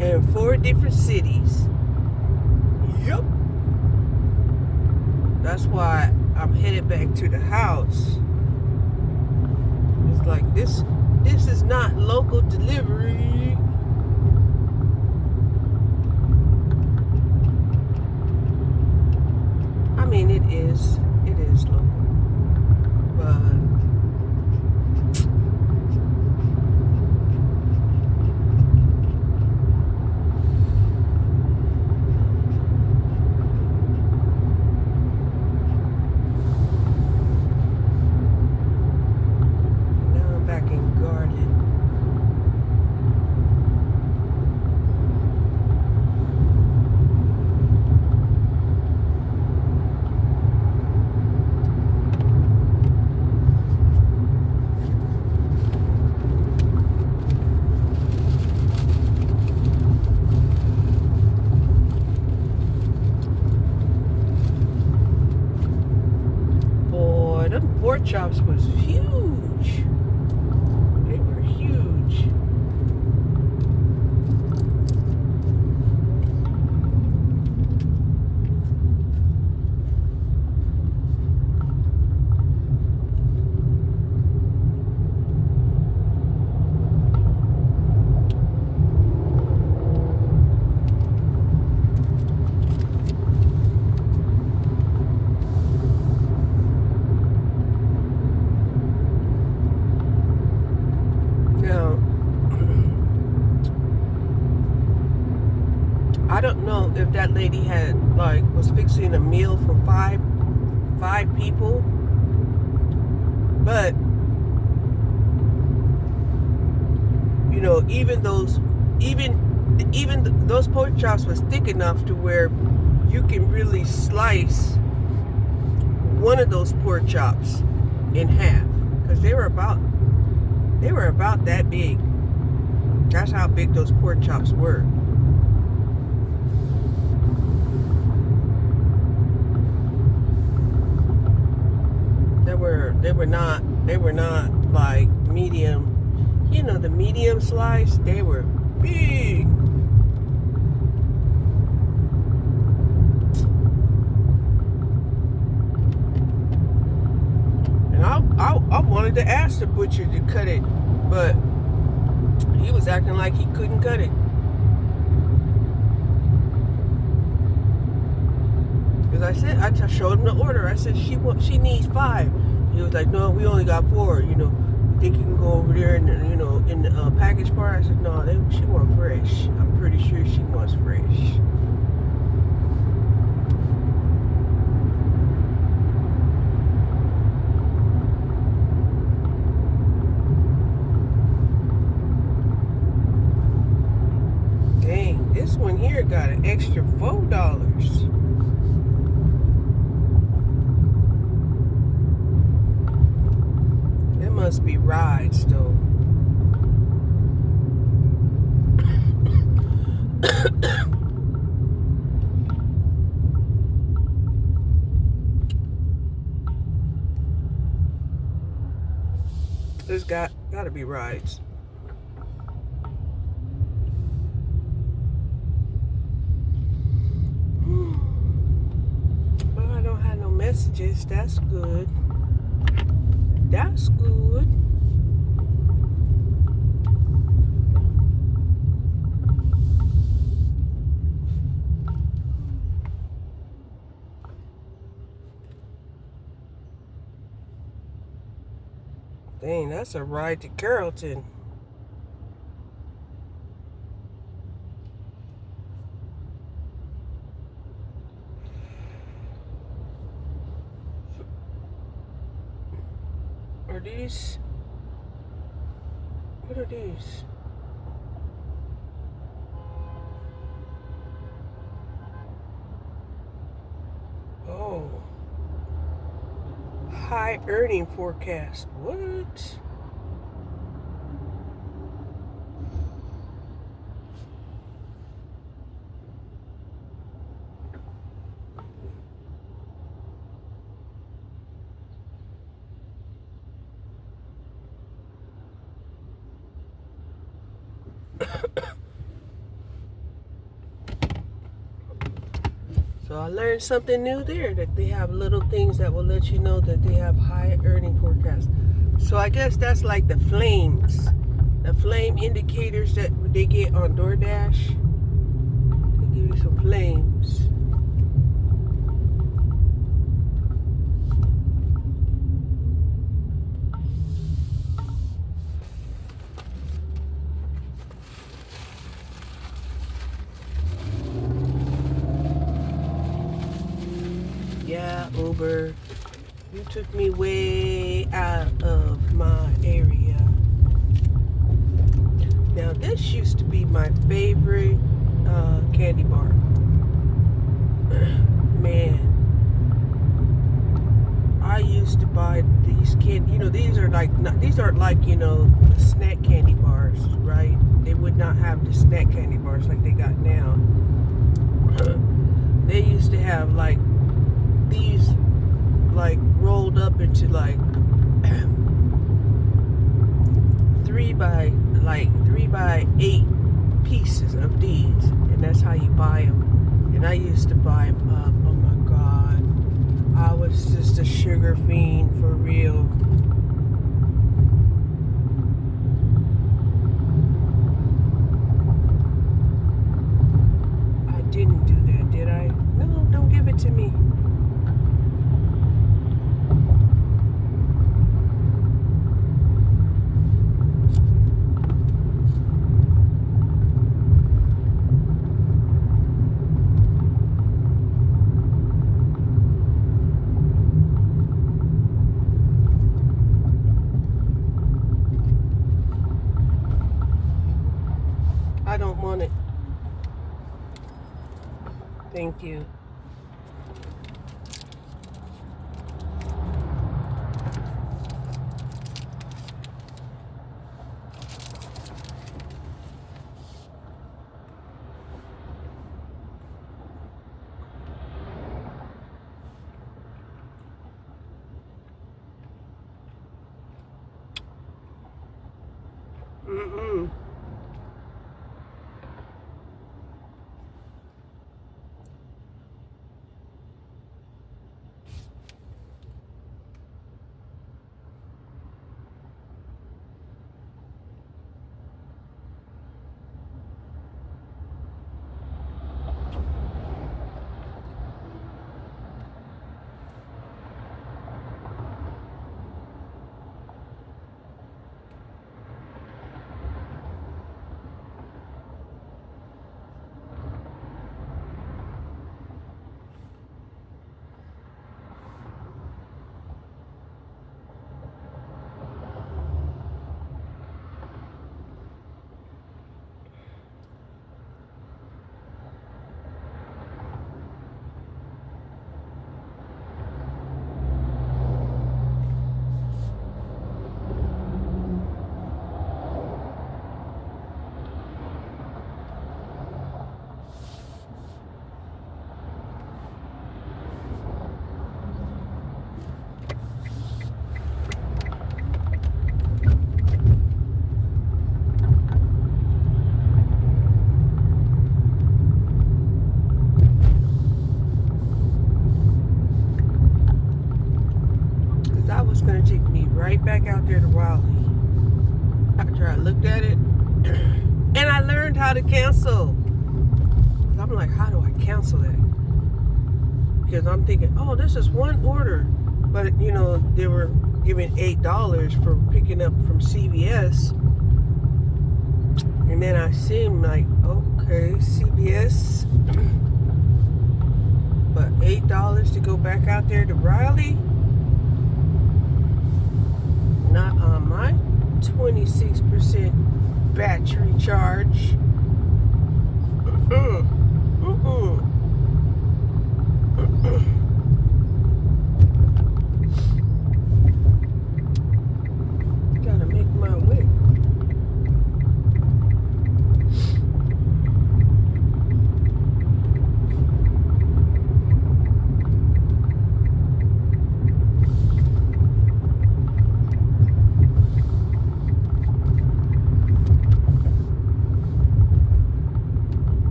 in 4 different cities. Yep. That's why I'm headed back to the house. It's like this is not local delivery. I mean, it is local. But pork chops was huge. They were huge. Now, I don't know if that lady was fixing a meal for five people, but even those pork chops was thick enough to where you can really slice one of those pork chops in half, because they were about that big. That's how big those pork chops were. They were not like medium. The medium slice, they were big. And I wanted to ask the butcher to cut it, but he was acting like he couldn't cut it. Because I showed him the order. I said, she needs 5. He was like, no, we only got 4. You think you can go over there and in the package part? I said, no, she wants fresh. I'm pretty sure she wants fresh. Dang, this one here got an extra $4. It must be rides though. There's gotta be rides. Well, I don't have no messages. That's good. That's good. Dang, that's a ride to Carrollton. Are these? What are these? Oh. High earning forecast. What? So I learned something new there, that they have little things that will let you know that they have high earning forecast. So I guess that's like the flames, the flame indicators that they get on DoorDash. They give you some flames. Yeah, Uber, you took me way out of my area. Now, this used to be my favorite candy bar. Man, I used to buy these candy. These are like these aren't like the snack candy bars, right? They would not have the snack candy bars like they got now. They used to have like these like rolled up into like 3x8 pieces of these, and that's how you buy them. And I used to buy them up. Oh my God, I was just a sugar fiend for real. I didn't do that, did I? No, don't give it to me. I don't want it. Thank you. Mm-mm. That was going to take me right back out there to Raleigh after I looked at it. And I learned how to cancel. I'm like, how do I cancel that? Because I'm thinking, oh, this is one order. But, you know, they were giving $8 for picking up from CVS. And then I seemed like, okay, CVS. But $8 to go back out there to Raleigh? Not on my 26% battery charge. Gotta make my way.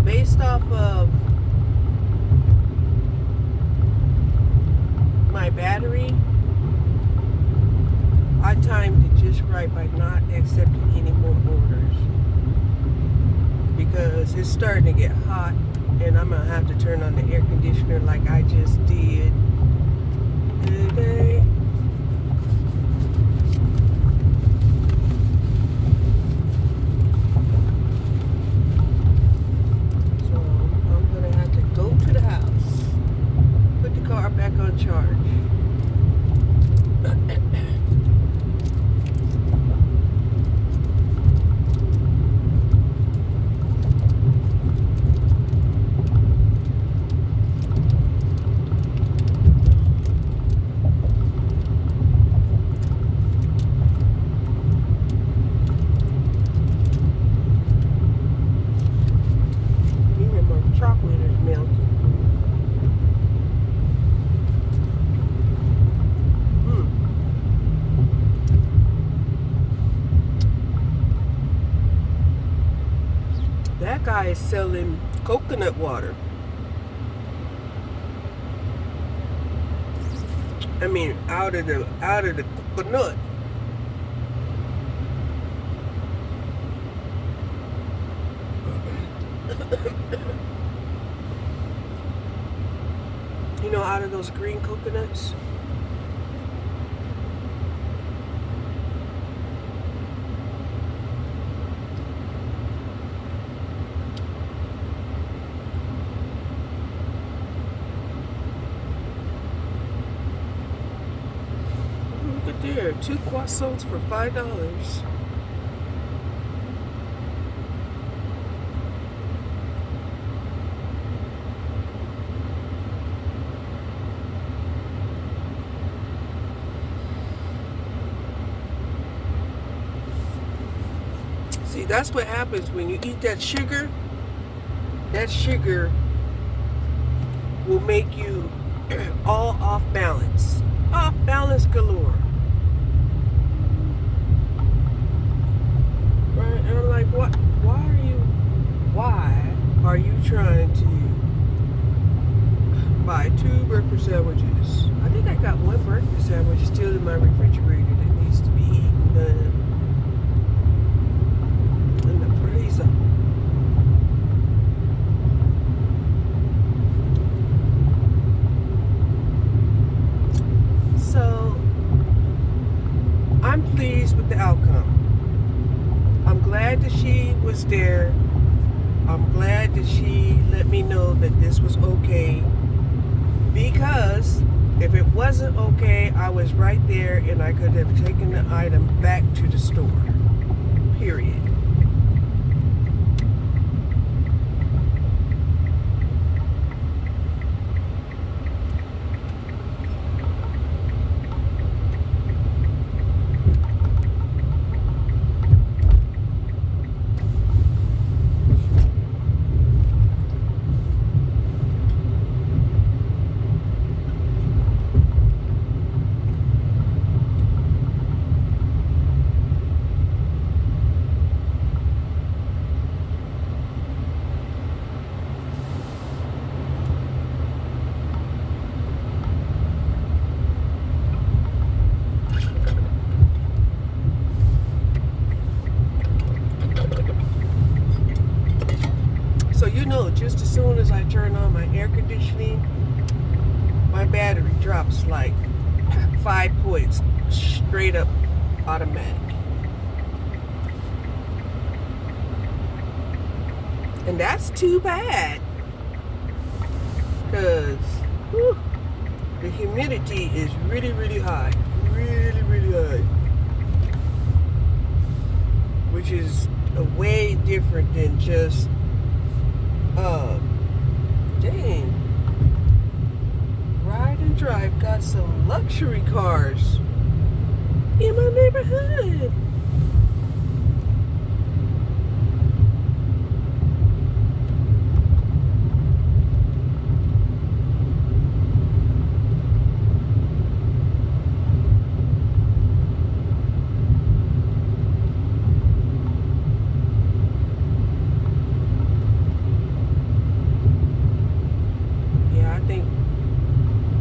Based off of my battery, I timed it just right by not accepting any more orders because it's starting to get hot and I'm gonna have to turn on the air conditioner like I just did today. Back on charge. guy is selling coconut water. I mean, out of the coconut. You know, out of those green coconuts. Look at there, 2 croissants for $5. See, that's what happens when you eat that sugar. That sugar will make you all off balance. Off balance galore. Right? And I'm like, what? Why are you trying to buy 2 breakfast sandwiches? I think I got 1 breakfast sandwich still in my refrigerator that needs to be eaten. So I'm pleased with the outcome. I'm glad that she was there. I'm glad that she let me know that this was okay, because if it wasn't okay, I was right there and I could have taken the item back to the store. Period. So you know, just as soon as I turn on my air conditioning, my battery drops like 5 points, straight up automatic. And that's too bad, because the humidity is really, really high. Really, really high. Which is way different than just dang, Ride and Drive got some luxury cars in my neighborhood.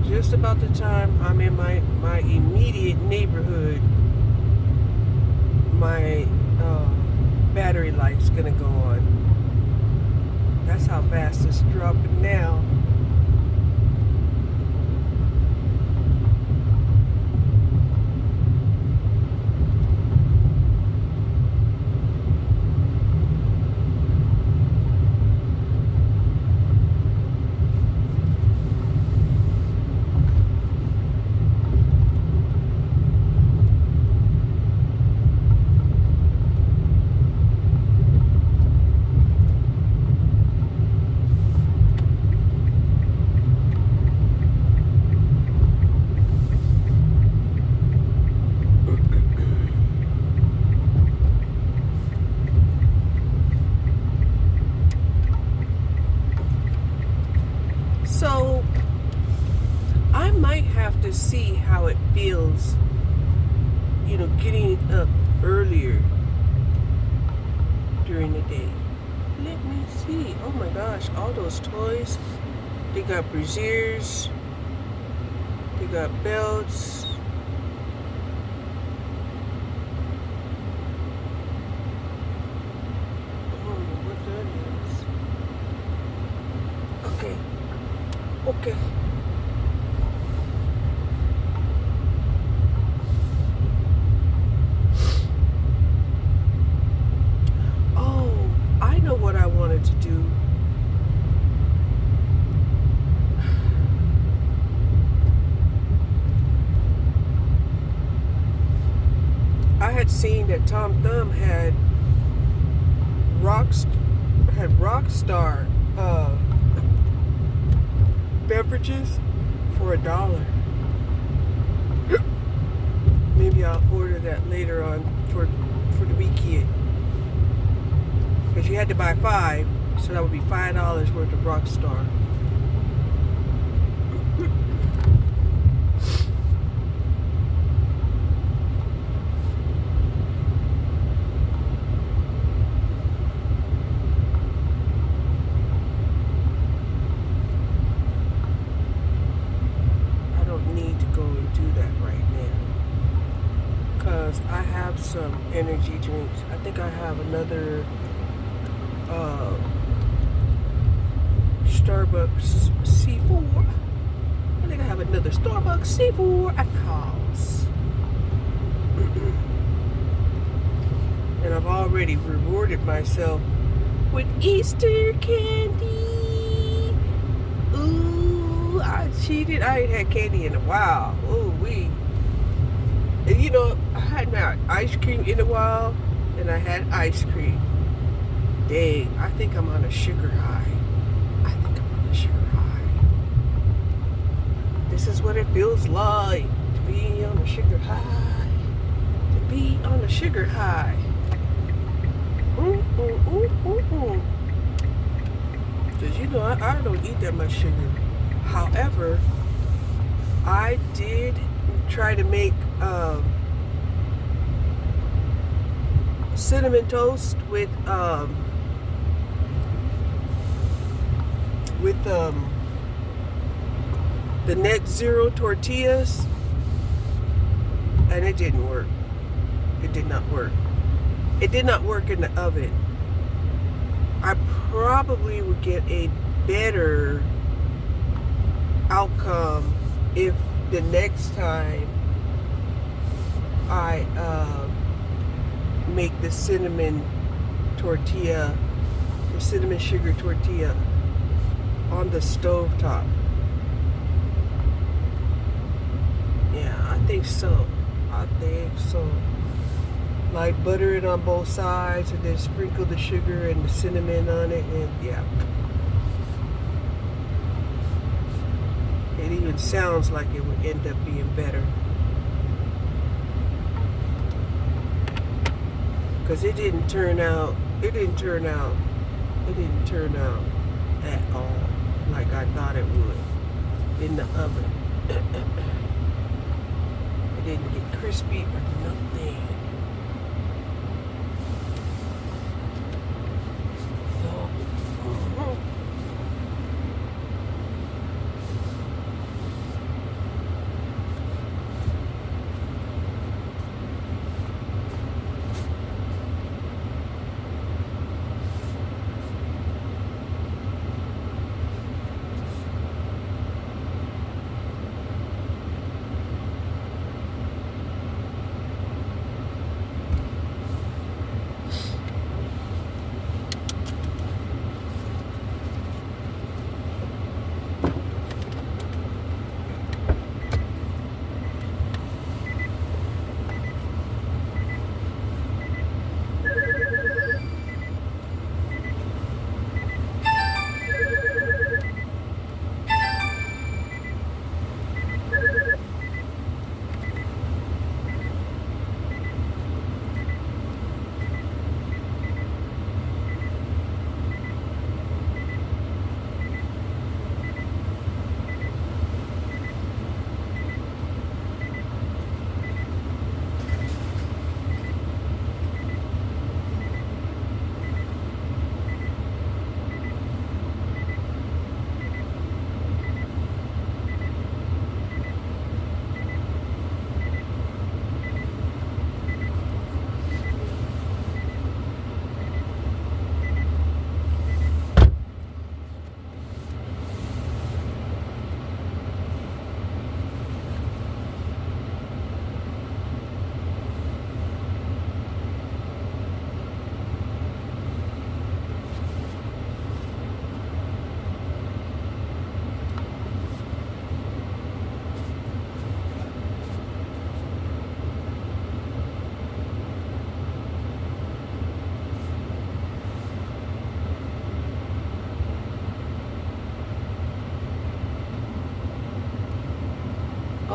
Just about the time I'm in my immediate neighborhood, my battery light's gonna go on. That's how fast it's dropping now. So I might have to see how it feels, getting up earlier during the day. Let me see. Oh my gosh, all those toys. They got braziers. They got belts. I don't know what that is. Okay. Okay. Oh, I know what I wanted to do. I had seen that Tom Thumb had Rockstar beverages for $1. Maybe I'll order that later on for the weekend. Because you had to buy 5, so that would be $5 worth of Rockstar. I don't need to go and do that right now. Because I have some energy drinks. I think I have another Starbucks C4. I think I have another Starbucks C4 at house. And I've already rewarded myself with Easter candy. Ooh, I cheated. I ain't had candy in a while. Ooh, wee. And you know, I hadn't had ice cream in a while, and I had ice cream. Dang, I think I'm on a sugar high. I think I'm on a sugar high. This is what it feels like to be on a sugar high. To be on a sugar high. Because you know, I don't eat that much sugar. However, I did try to make cinnamon toast with the Net Zero tortillas, and it didn't work. It did not work. It did not work in the oven. I probably would get a better outcome if the next time I make the cinnamon tortilla, the cinnamon sugar tortilla on the stove top. Yeah, I think so. I think so. Like butter it on both sides and then sprinkle the sugar and the cinnamon on it, and yeah. It even sounds like it would end up being better. Because it didn't turn out at all like I thought it would in the oven. It didn't get crispy or nothing.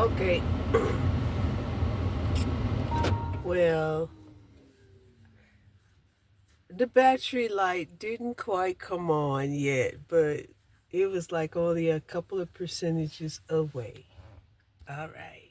Okay, well, the battery light didn't quite come on yet, but it was like only a couple of percentages away. All right.